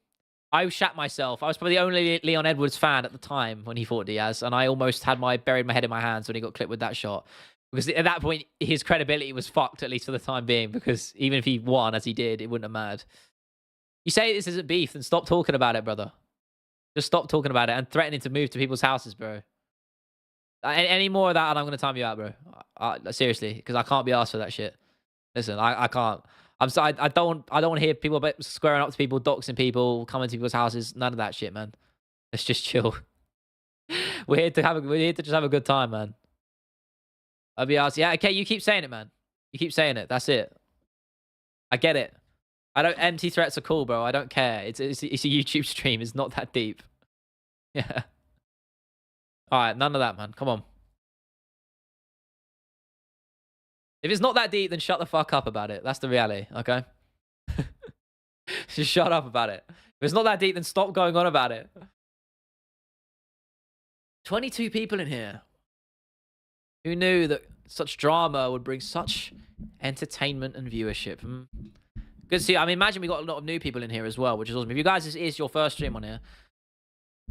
Speaker 1: I shat myself. I was probably the only Leon Edwards fan at the time when he fought Diaz, and I almost had buried my head in my hands when he got clipped with that shot. Because at that point, his credibility was fucked, at least for the time being, because even if he won, as he did, it wouldn't have mattered. You say this isn't beef, then stop talking about it, brother. Just stop talking about it and threatening to move to people's houses, bro. Any more of that, and I'm going to time you out, bro. Seriously, because I can't be asked for that shit. Listen, I can't. I'm sorry. I don't want to hear people squaring up to people, doxing people, coming to people's houses. None of that shit, man. Let's just chill. We're here to just have a good time, man. I'll be asked. Yeah, okay. You keep saying it, man. You keep saying it. That's it. I get it. Empty threats are cool, bro. I don't care. It's a YouTube stream. It's not that deep. Yeah. All right, none of that, man. Come on. If it's not that deep, then shut the fuck up about it. That's the reality, okay? Just shut up about it. If it's not that deep, then stop going on about it. 22 people in here. Who knew that Such drama would bring such entertainment and viewership. Good to see. I mean, imagine we got a lot of new people in here as well, which is awesome. If you guys, this is your first stream on here,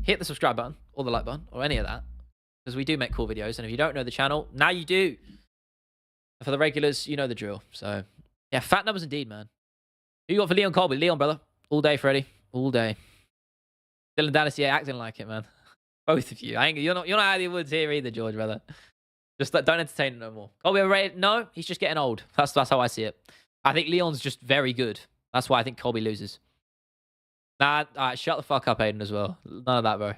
Speaker 1: hit the subscribe button or the like button or any of that, because we do make cool videos. And if you don't know the channel, now you do. And for the regulars, you know the drill. So, yeah, fat numbers indeed, man. Who you got for Leon Colby? Leon, brother. All day, Freddy. All day. Dylan Dynasty acting like it, man. Both of you. You're not out of the woods here either, George, brother. Just don't entertain it no more. Colby overrated? No, he's just getting old. That's how I see it. I think Leon's just very good. That's why I think Colby loses. Nah, alright, shut the fuck up, Aiden, as well. None of that, bro.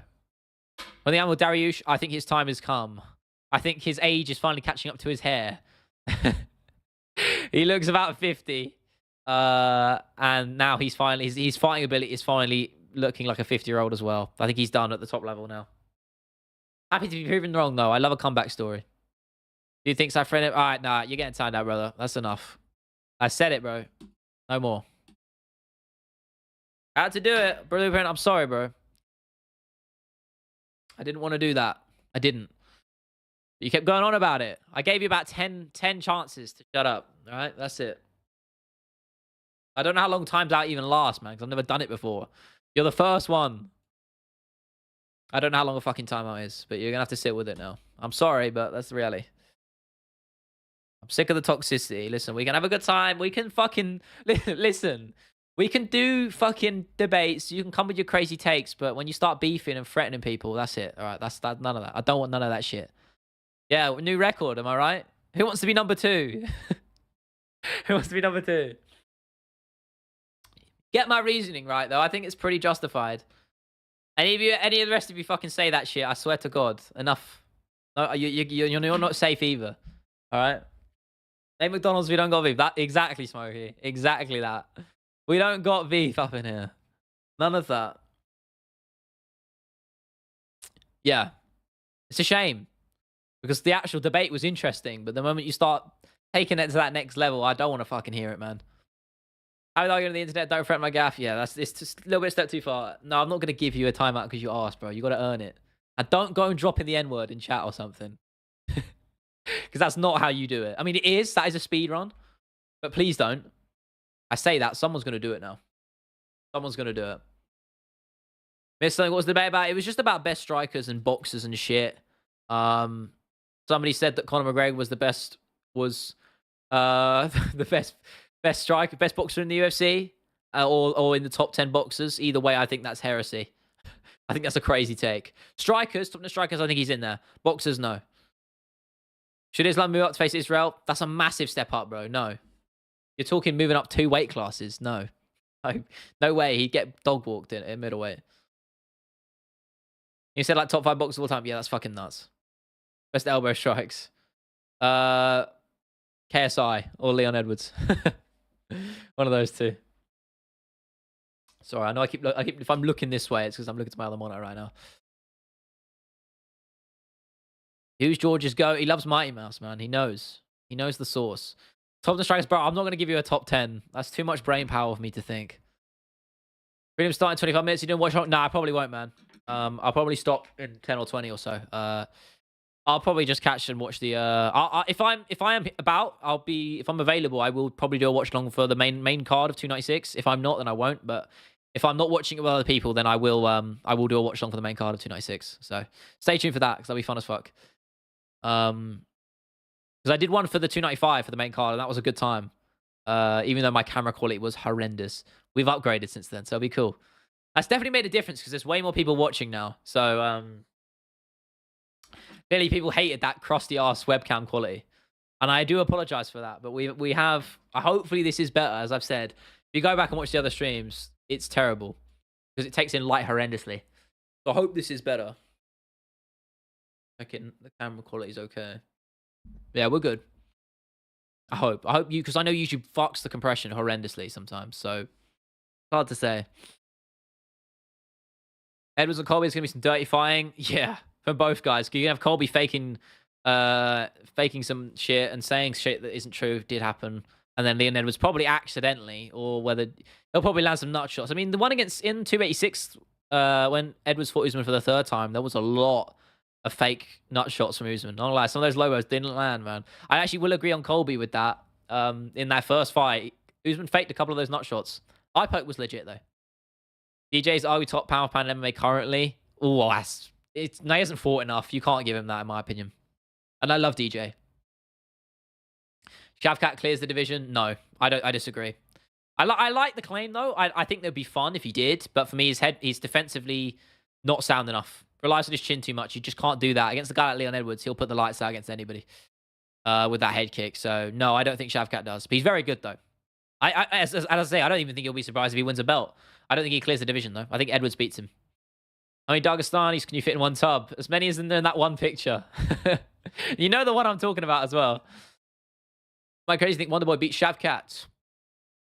Speaker 1: When the animal Dariush, I think his time has come. I think his age is finally catching up to his hair. He looks about 50. And now his fighting ability is finally looking like a 50-year-old as well. I think he's done at the top level now. Happy to be proven wrong, though. I love a comeback story. Do you think so, friend? Alright, nah, you're getting timed out, brother. That's enough. I said it, bro. No more. I had to do it. Blueprint, I'm sorry, bro. I didn't want to do that. I didn't. You kept going on about it. I gave you about 10 chances to shut up. Alright, that's it. I don't know how long times out even lasts, man, because I've never done it before. You're the first one. I don't know how long a fucking timeout is, but you're going to have to sit with it now. I'm sorry, but that's the reality. I'm sick of the toxicity. Listen, we can have a good time. We can fucking... Listen, we can do fucking debates. You can come with your crazy takes, but when you start beefing and threatening people, that's it. All right, that's none of that. I don't want none of that shit. Yeah, new record, am I right? Who wants to be number 2? Who wants to be number 2? Get my reasoning right, though. I think it's pretty justified. Any of the rest of you fucking say that shit, I swear to God. Enough. No, you're not safe either. All right? Name McDonald's, we don't got beef. That, exactly, Smokey. Exactly that. We don't got beef up in here. None of that. Yeah. It's a shame. Because the actual debate was interesting, but the moment you start taking it to that next level, I don't want to fucking hear it, man. How would I go on the internet? Don't threaten my gaff. Yeah, it's just a little bit step too far. No, I'm not going to give you a timeout because you asked, bro. You got to earn it. And don't go and drop in the N-word in chat or something. Because that's not how you do it. I mean, it is. That is a speed run. But please don't. I say that. Someone's going to do it now. Someone's going to do it. Mr. What was the debate about? It was just about best strikers and boxers and shit. Somebody said that Conor McGregor was the best... the best striker, best boxer in the UFC, or in the top 10 boxers. Either way, I think that's heresy. I think that's a crazy take. Strikers, top 10 strikers, I think he's in there. Boxers, no. Should Islam move up to face Israel? That's a massive step up, bro. No. You're talking moving up 2 weight classes. No. No way. He'd get dog walked in middleweight. You said like top 5 boxers all the time. Yeah, that's fucking nuts. Best elbow strikes. KSI or Leon Edwards. One of those two. Sorry, I know I keep if I'm looking this way, it's because I'm looking to my other monitor right now. Who's George's go? He loves Mighty Mouse, man. He knows. He knows the source. Top 10 strikers, bro. I'm not going to give you a top 10. That's too much brain power for me to think. Freedom start in 25 minutes. You didn't watch? No, I probably won't, man. I'll probably stop in 10 or 20 or so. I'll probably just catch and watch the. If I am about, if I'm available, I will probably do a watch along for the main card of 296. If I'm not, then I won't. But if I'm not watching it with other people, then I will do a watch along for the main card of 296. So stay tuned for that because that'll be fun as fuck. Because I did one for the 295 for the main card, and that was a good time. Even though my camera quality was horrendous. We've upgraded since then, so it'll be cool. That's definitely made a difference because there's way more people watching now. So clearly people hated that crusty ass webcam quality. And I do apologize for that. But we have hopefully this is better, as I've said. If you go back and watch the other streams, it's terrible. Because it takes in light horrendously. So I hope this is better. Okay, the camera quality is okay. Yeah, we're good. I hope you, because I know YouTube fucks the compression horrendously sometimes, so it's hard to say. Edwards and Colby is gonna be some dirty fighting, yeah, from both guys. You can have Colby faking some shit and saying shit that isn't true did happen, and then Leon Edwards probably accidentally, or whether he'll probably land some nut shots. I mean, the one against in 286 when Edwards fought Usman for the 3rd time, there was a lot of fake nut shots from Usman. Not gonna lie, some of those logos didn't land, man. I actually will agree on Colby with that. In that first fight, Usman faked a couple of those nut shots. Eye poke was legit though. DJ's are we top power pound in MMA currently? Oh, no, he hasn't fought enough. You can't give him that, in my opinion. And I love DJ. Shavkat clears the division. No, I disagree. I like the claim though. I think it'd be fun if he did, but for me, he's defensively not sound enough. Relies on his chin too much. You just can't do that against a guy like Leon Edwards. He'll put the lights out against anybody with that head kick. So no, I don't think Shavkat does. But he's very good though. As I say, I don't even think he'll be surprised if he wins a belt. I don't think he clears the division though. I think Edwards beats him. How many Dagestanis can you fit in one tub? As many as in that one picture. You know the one I'm talking about as well. My crazy think Wonderboy beats Shavkat.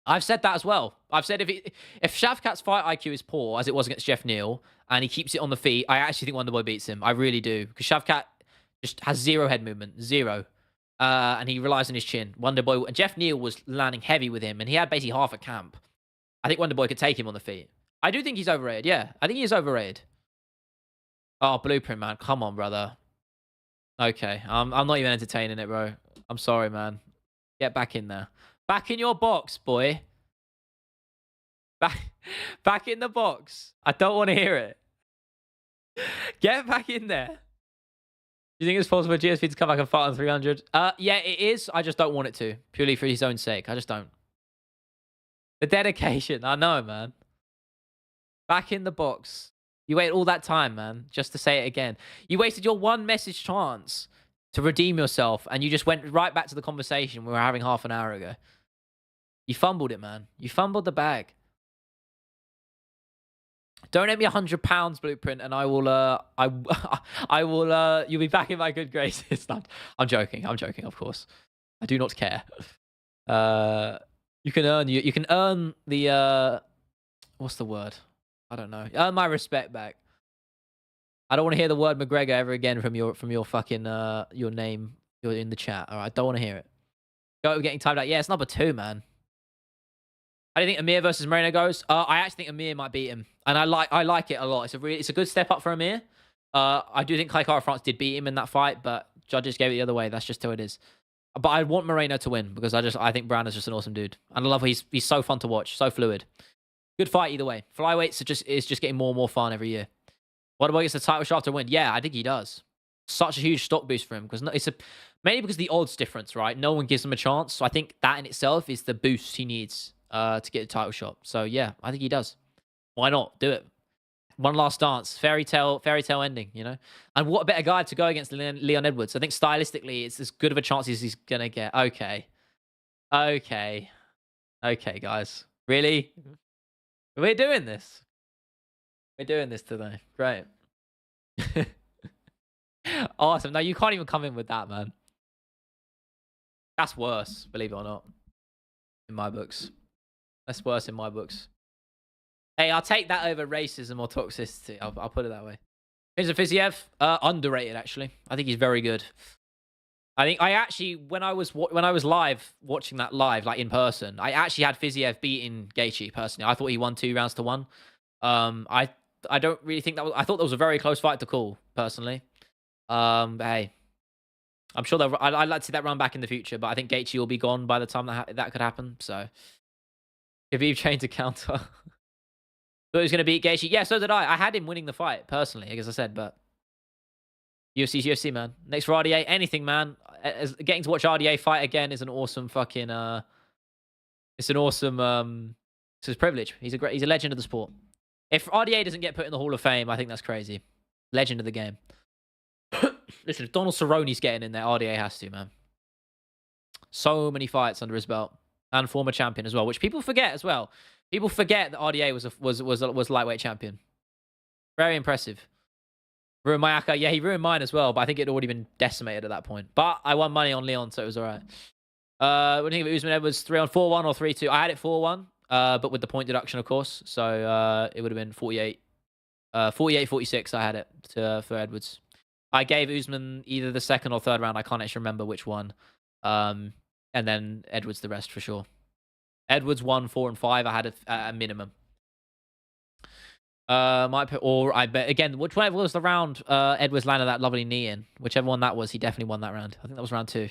Speaker 1: I've said that as well. I've said if Shavkat's fight IQ is poor, as it was against Jeff Neal, and he keeps it on the feet, I actually think Wonderboy beats him. I really do. Because Shavkat just has zero head movement. Zero. And he relies on his chin. Wonderboy, and Jeff Neal was landing heavy with him, and he had basically half a camp. I think Wonderboy could take him on the feet. I do think he's overrated. Yeah, I think he is overrated. Oh, Blueprint, man. Come on, brother. Okay. I'm not even entertaining it, bro. I'm sorry, man. Get back in there. Back in your box, boy. Back in the box. I don't want to hear it. Get back in there. Do you think it's possible for GSP to come back and fight on 300? Yeah, it is. I just don't want it to. Purely for his own sake. I just don't. The dedication. I know, man. Back in the box. You waited all that time, man, just to say it again. You wasted your one message chance to redeem yourself, and you just went right back to the conversation we were having half an hour ago. You fumbled it, man. You fumbled the bag. Donate me £100, Blueprint, and I will. I will. You'll be back in my good graces. I'm joking. I'm joking. Of course, I do not care. You can earn. You can earn the. What's the word? I don't know. Earn my respect back. I don't want to hear the word McGregor ever again from your fucking your name. You're in the chat. All right. I don't want to hear it. Go getting timed out. Yeah, it's number 2, man. How do you think Amir versus Moreno goes? I actually think Amir might beat him, and I like it a lot. It's a good step up for Amir. I do think Kaikara France did beat him in that fight, but judges gave it the other way. That's just how it is. But I want Moreno to win because I think Brown is just an awesome dude, and I love he's so fun to watch, so fluid. Good fight either way. Flyweights is just getting more and more fun every year. What about gets the title shot after a win? Yeah, I think he does. Such a huge stock boost for him because mainly because the odds difference, right? No one gives him a chance, so I think that in itself is the boost he needs to get a title shot. So yeah, I think he does. Why not do it? One last dance, fairy tale ending, you know. And what a better guy to go against Leon Edwards? I think stylistically, it's as good of a chance as he's gonna get. Okay, guys, really? We're doing this. We're doing this today. Great. Awesome. No, you can't even come in with that, man. That's worse, believe it or not. In my books. That's worse in my books. Hey, I'll take that over racism or toxicity. I'll put it that way. Here's a Fiziev. Underrated, actually. I think he's very good. I think I actually, when I was live watching that live, like in person, I actually had Fiziev beating Gaethje personally. I thought he won 2 rounds to 1. I don't really think that was. I thought that was a very close fight to call personally. But hey, I'm sure I'd like to see that run back in the future. But I think Gaethje will be gone by the time that could happen. So if he changed to counter, thought he was going to beat Gaethje. Yeah, so did I. I had him winning the fight personally, as I said, but. UFC's UFC, man. Next for RDA, anything, man. Getting to watch RDA fight again is an awesome fucking. It's an awesome. It's his privilege. He's a legend of the sport. If RDA doesn't get put in the Hall of Fame, I think that's crazy. Legend of the game. Listen, if Donald Cerrone's getting in there, RDA has to, man. So many fights under his belt, and former champion as well, which people forget as well. People forget that RDA was lightweight champion. Very impressive. Ruined my Aka. Yeah, he ruined mine as well, but I think it had already been decimated at that point. But I won money on Leon, so it was all right. What do you think of Usman Edwards? 3-4-1 or 3-2? I had it 4-1, but with the point deduction, of course. So it would have been 48. 48-46, I had it for Edwards. I gave Usman either the second or third round. I can't actually remember which one. And then Edwards the rest for sure. Edwards 1, 4, and 5. I had it at a minimum. Might put, or I bet again, whichever was the round Edwards landed that lovely knee in. Whichever one that was, he definitely won that round. I think that was round 2.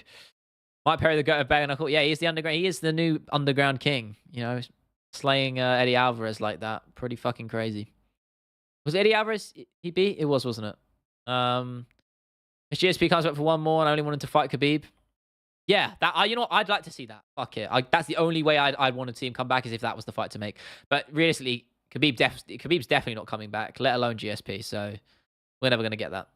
Speaker 1: Might Perry the goat of bare knuckle. Yeah, he's the underground. He is the new underground king. You know, slaying Eddie Alvarez like that. Pretty fucking crazy. Was it Eddie Alvarez he beat? It was, wasn't it? If GSP comes back for one more and I only wanted to fight Khabib. Yeah, that you know what? I'd like to see that. Fuck it. That's the only way I'd want to see him come back is if that was the fight to make. But realistically, Khabib's definitely not coming back, let alone GSP. So we're never gonna get that.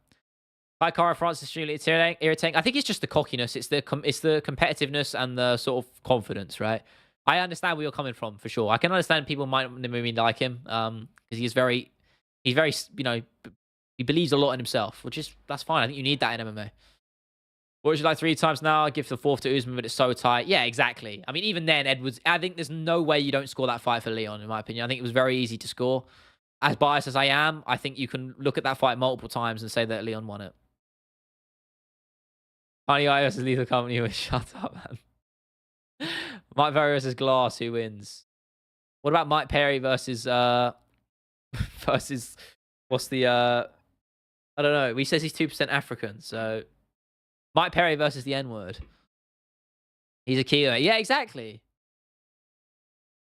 Speaker 1: Hi, Cara France is extremely irritating. I think it's just the cockiness. It's the competitiveness and the sort of confidence, right? I understand where you're coming from for sure. I can understand people might maybe like him because he's very, you know, he believes a lot in himself, that's fine. I think you need that in MMA. What would you like 3 times now? I give the 4th to Usman, but it's so tight. Yeah, exactly. I mean, even then, Edwards, I think there's no way you don't score that fight for Leon, in my opinion. I think it was very easy to score. As biased as I am, I think you can look at that fight multiple times and say that Leon won it. Honey I versus Lethal Company. Shut up, man. Mike Perry versus Glass. Who wins? What about Mike Perry versus versus what's the I don't know. He says he's 2% African, so Mike Perry versus the N-word. He's a keeler. Yeah, exactly.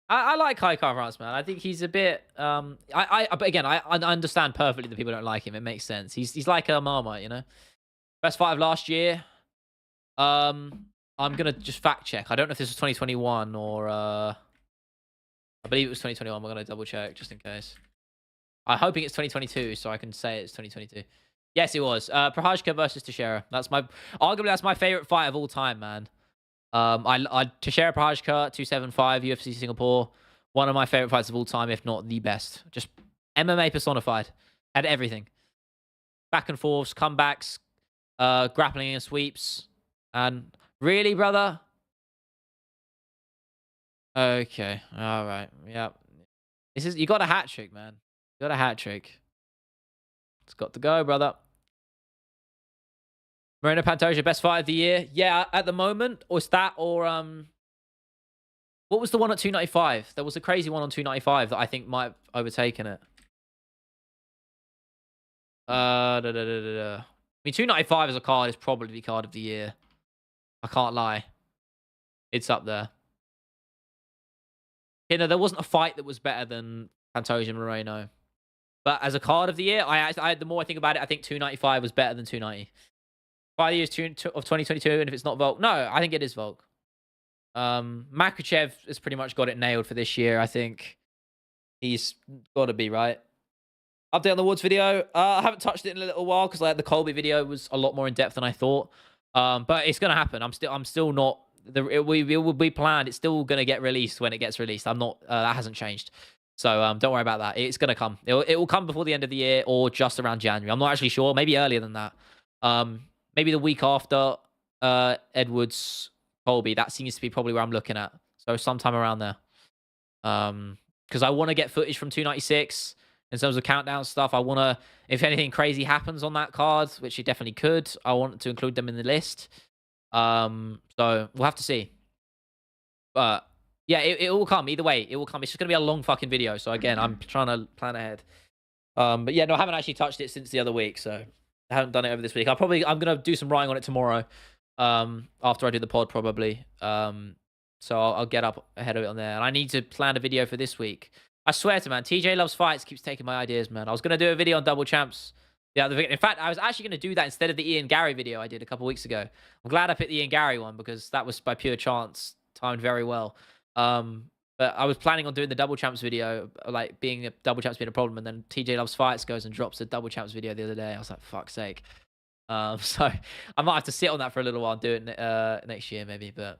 Speaker 1: I like Kai France, man. I think he's a bit but again, I understand perfectly that people don't like him. It makes sense. He's like a Marmite, you know. Best fight of last year. I'm gonna just fact check. I don't know if this was 2021 or I believe it was 2021. We're gonna double check just in case. I'm hoping it's 2022, so I can say it's 2022. Yes, it was. Prohajka versus Teixeira. Arguably that's my favorite fight of all time, man. Teixeira Prohajka 275 UFC Singapore. One of my favorite fights of all time, if not the best. Just MMA personified. Had everything. Back and forths, comebacks, grappling and sweeps. And really, brother? Okay. All right. Yep. You got a hat trick, man. You got a hat trick. It's got to go, brother. Moreno Pantoja, best fight of the year. Yeah, at the moment, or is that or what was the one at 295? There was a crazy one on 295 that I think might have overtaken it. I mean, 295 as a card is probably the card of the year. I can't lie. It's up there. You know, there wasn't a fight that was better than Pantoja and Moreno. But as a card of the year, the more I think about it, I think 295 was better than 290. 5 years of 2022, and if it's not Volk, no, I think it is Volk. Makachev has pretty much got it nailed for this year. I think he's got to be right. Update on the Woods video. I haven't touched it in a little while because like the Colby video was a lot more in depth than I thought. But it's gonna happen. I'm still not. It will be planned. It's still gonna get released when it gets released. I'm not. That hasn't changed. So don't worry about that. It's gonna come. It will come before the end of the year or just around January. I'm not actually sure. Maybe earlier than that. Maybe the week after Edwards Colby. That seems to be probably where I'm looking at. So sometime around there. Because I want to get footage from 296 in terms of countdown stuff. I want to, if anything crazy happens on that card, which it definitely could, I want to include them in the list. So we'll have to see. But yeah, it will come. Either way, it will come. It's just going to be a long fucking video. So again, I'm trying to plan ahead. But yeah, no, I haven't actually touched it since the other week. So I haven't done it over this week. I'm going to do some writing on it tomorrow. After I do the pod, probably. So I'll get up ahead of it on there. And I need to plan a video for this week. I swear to man, TJ Loves Fights keeps taking my ideas, man. I was going to do a video on double champs. Yeah, in fact, I was actually going to do that instead of the Ian Gary video I did a couple weeks ago. I'm glad I picked the Ian Gary one because that was by pure chance, timed very well. But I was planning on doing the double champs video, like being a double champs being a problem, and then TJ Loves Fights goes and drops a double champs video the other day. I was like, fuck's sake. So I might have to sit on that for a little while and do it next year maybe. But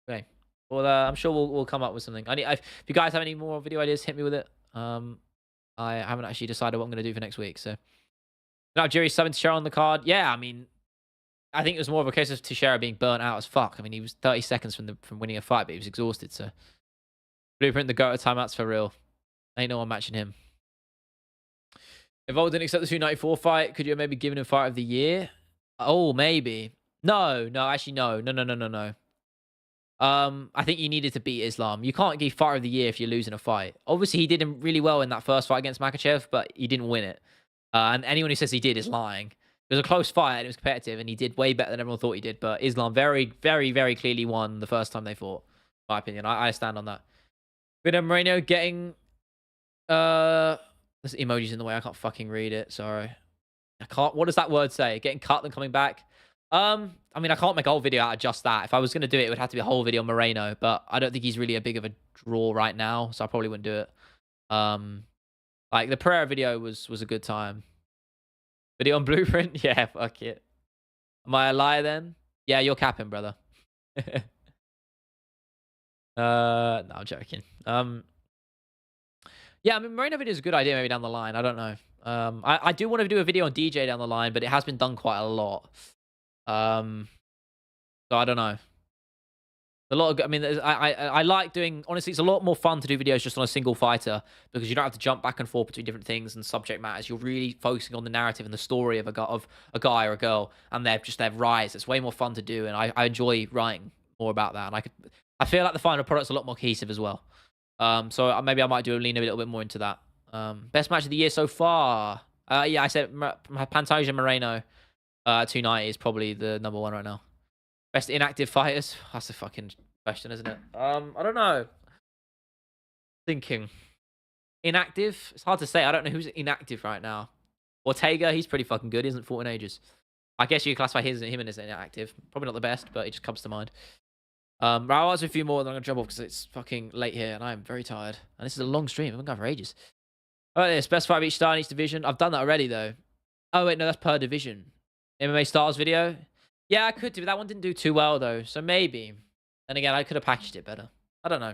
Speaker 1: okay, well, I'm sure we'll come up with something. If you guys have any more video ideas, hit me with it. I haven't actually decided what I'm going to do for next week. So now Jerry's subbing Teixeira on the card. Yeah, I mean, I think it was more of a case of Teixeira being burnt out as fuck. I mean, he was 30 seconds from winning a fight, but he was exhausted. So Blueprint the go to timeouts for real. Ain't no one matching him. If Volk didn't accept the 294 fight, could you have maybe given him fight of the year? Oh, maybe. No, actually, no. I think you needed to beat Islam. You can't give fighter of the year if you're losing a fight. Obviously, he did really well in that first fight against Makhachev, but he didn't win it. And anyone who says he did is lying. It was a close fight and it was competitive, and he did way better than everyone thought he did. But Islam very, very, very clearly won the first time they fought. In my opinion, I stand on that. Figueiredo Moreno getting there's emojis in the way. I can't fucking read it. Sorry. I can't. What does that word say? Getting cut then coming back. I mean, I can't make a whole video out of just that. If I was going to do it, it would have to be a whole video on Moreno, but I don't think he's really a big of a draw right now, so I probably wouldn't do it. Like, the Pereira video was a good time. Video on Blueprint? Yeah, fuck it. Am I a liar then? Yeah, you're capping, brother. No, I'm joking. Yeah, I mean, Moreno video is a good idea maybe down the line. I don't know. I do want to do a video on DJ down the line, but it has been done quite a lot. So I don't know. A lot of, I mean, I like doing, honestly, it's a lot more fun to do videos just on a single fighter because you don't have to jump back and forth between different things and subject matters. You're really focusing on the narrative and the story of a guy or a girl and their rise. It's way more fun to do, and I enjoy writing more about that. And I feel like the final product's a lot more cohesive as well. So maybe I might lean a little bit more into that. Best match of the year so far. Yeah, I said Pantoja Moreno. 290 is probably the number one right now. Best inactive fighters? That's a fucking question, isn't it? I don't know. Thinking. Inactive? It's hard to say. I don't know who's inactive right now. Ortega, he's pretty fucking good. He hasn't fought in ages. I guess you classify him as inactive. Probably not the best, but it just comes to mind. I'll ask a few more, then I'm going to jump off because it's fucking late here and I'm very tired. And this is a long stream. I've been going for ages. All right, this best five of each star in each division. I've done that already, though. Oh, wait, no, that's per division. MMA stars video. Yeah, I could do, but that one didn't do too well, though. So maybe. And again, I could have packaged it better. I don't know.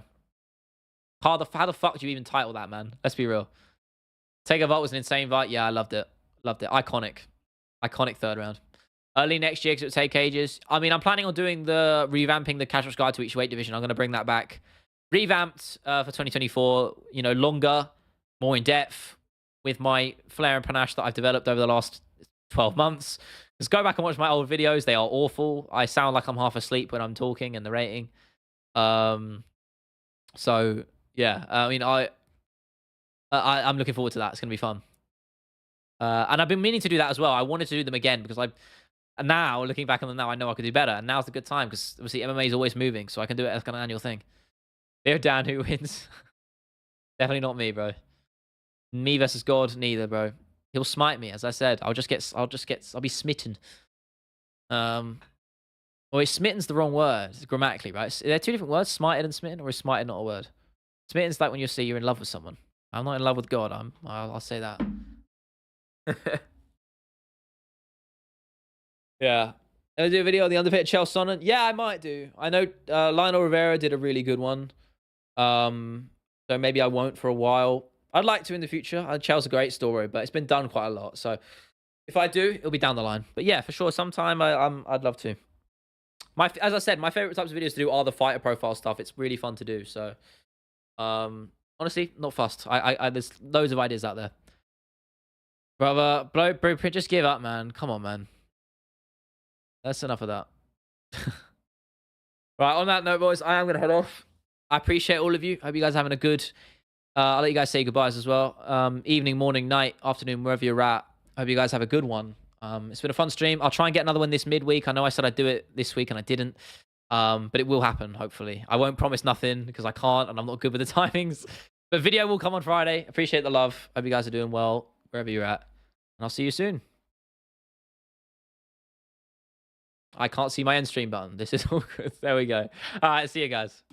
Speaker 1: How the fuck do you even title that, man? Let's be real. Take a Vote was an insane fight. Yeah, I loved it. Loved it. Iconic. Iconic third round. Early next year, because it would take ages. I mean, I'm planning on doing revamping the casual guide to each weight division. I'm going to bring that back. Revamped for 2024. You know, longer, more in depth, with my flair and panache that I've developed over the last 12 months. Just go back and watch my old videos. They are awful. I sound like I'm half asleep when I'm talking and narrating. So yeah, I mean, I'm looking forward to that. It's gonna be fun. And I've been meaning to do that as well. I wanted to do them again because and now looking back on them now, I know I could do better. And now's the good time because obviously MMA is always moving, so I can do it as kind of an annual thing. They're down. Who wins? Definitely not me, bro. Me versus God, neither, bro. He'll smite me, as I said. I'll be smitten. Well, smitten's the wrong word grammatically, right? Are there two different words, smited and smitten, or is smited not a word? Smitten's like when you say you're in love with someone. I'm not in love with God. I'll say that. Yeah. I'll do a video on the undefeated Chael Sonnen. Yeah, I might do. I know Lionel Rivera did a really good one. So maybe I won't for a while. I'd like to in the future. Chael's a great story, but it's been done quite a lot. So if I do, it'll be down the line. But yeah, for sure, sometime I'd love to. As I said, my favorite types of videos to do are the fighter profile stuff. It's really fun to do. So honestly, not fussed. There's loads of ideas out there. Brother, Blueprint, just give up, man. Come on, man. That's enough of that. Right, on that note, boys, I am going to head off. I appreciate all of you. Hope you guys are having a good... I'll let you guys say goodbyes as well. Evening, morning, night, afternoon, wherever you're at. Hope you guys have a good one. It's been a fun stream. I'll try and get another one this midweek. I know I said I'd do it this week and I didn't. But it will happen, hopefully. I won't promise nothing because I can't and I'm not good with the timings. But video will come on Friday. Appreciate the love. Hope you guys are doing well wherever you're at. And I'll see you soon. I can't see my end stream button. This is all good. There we go. All right, see you guys.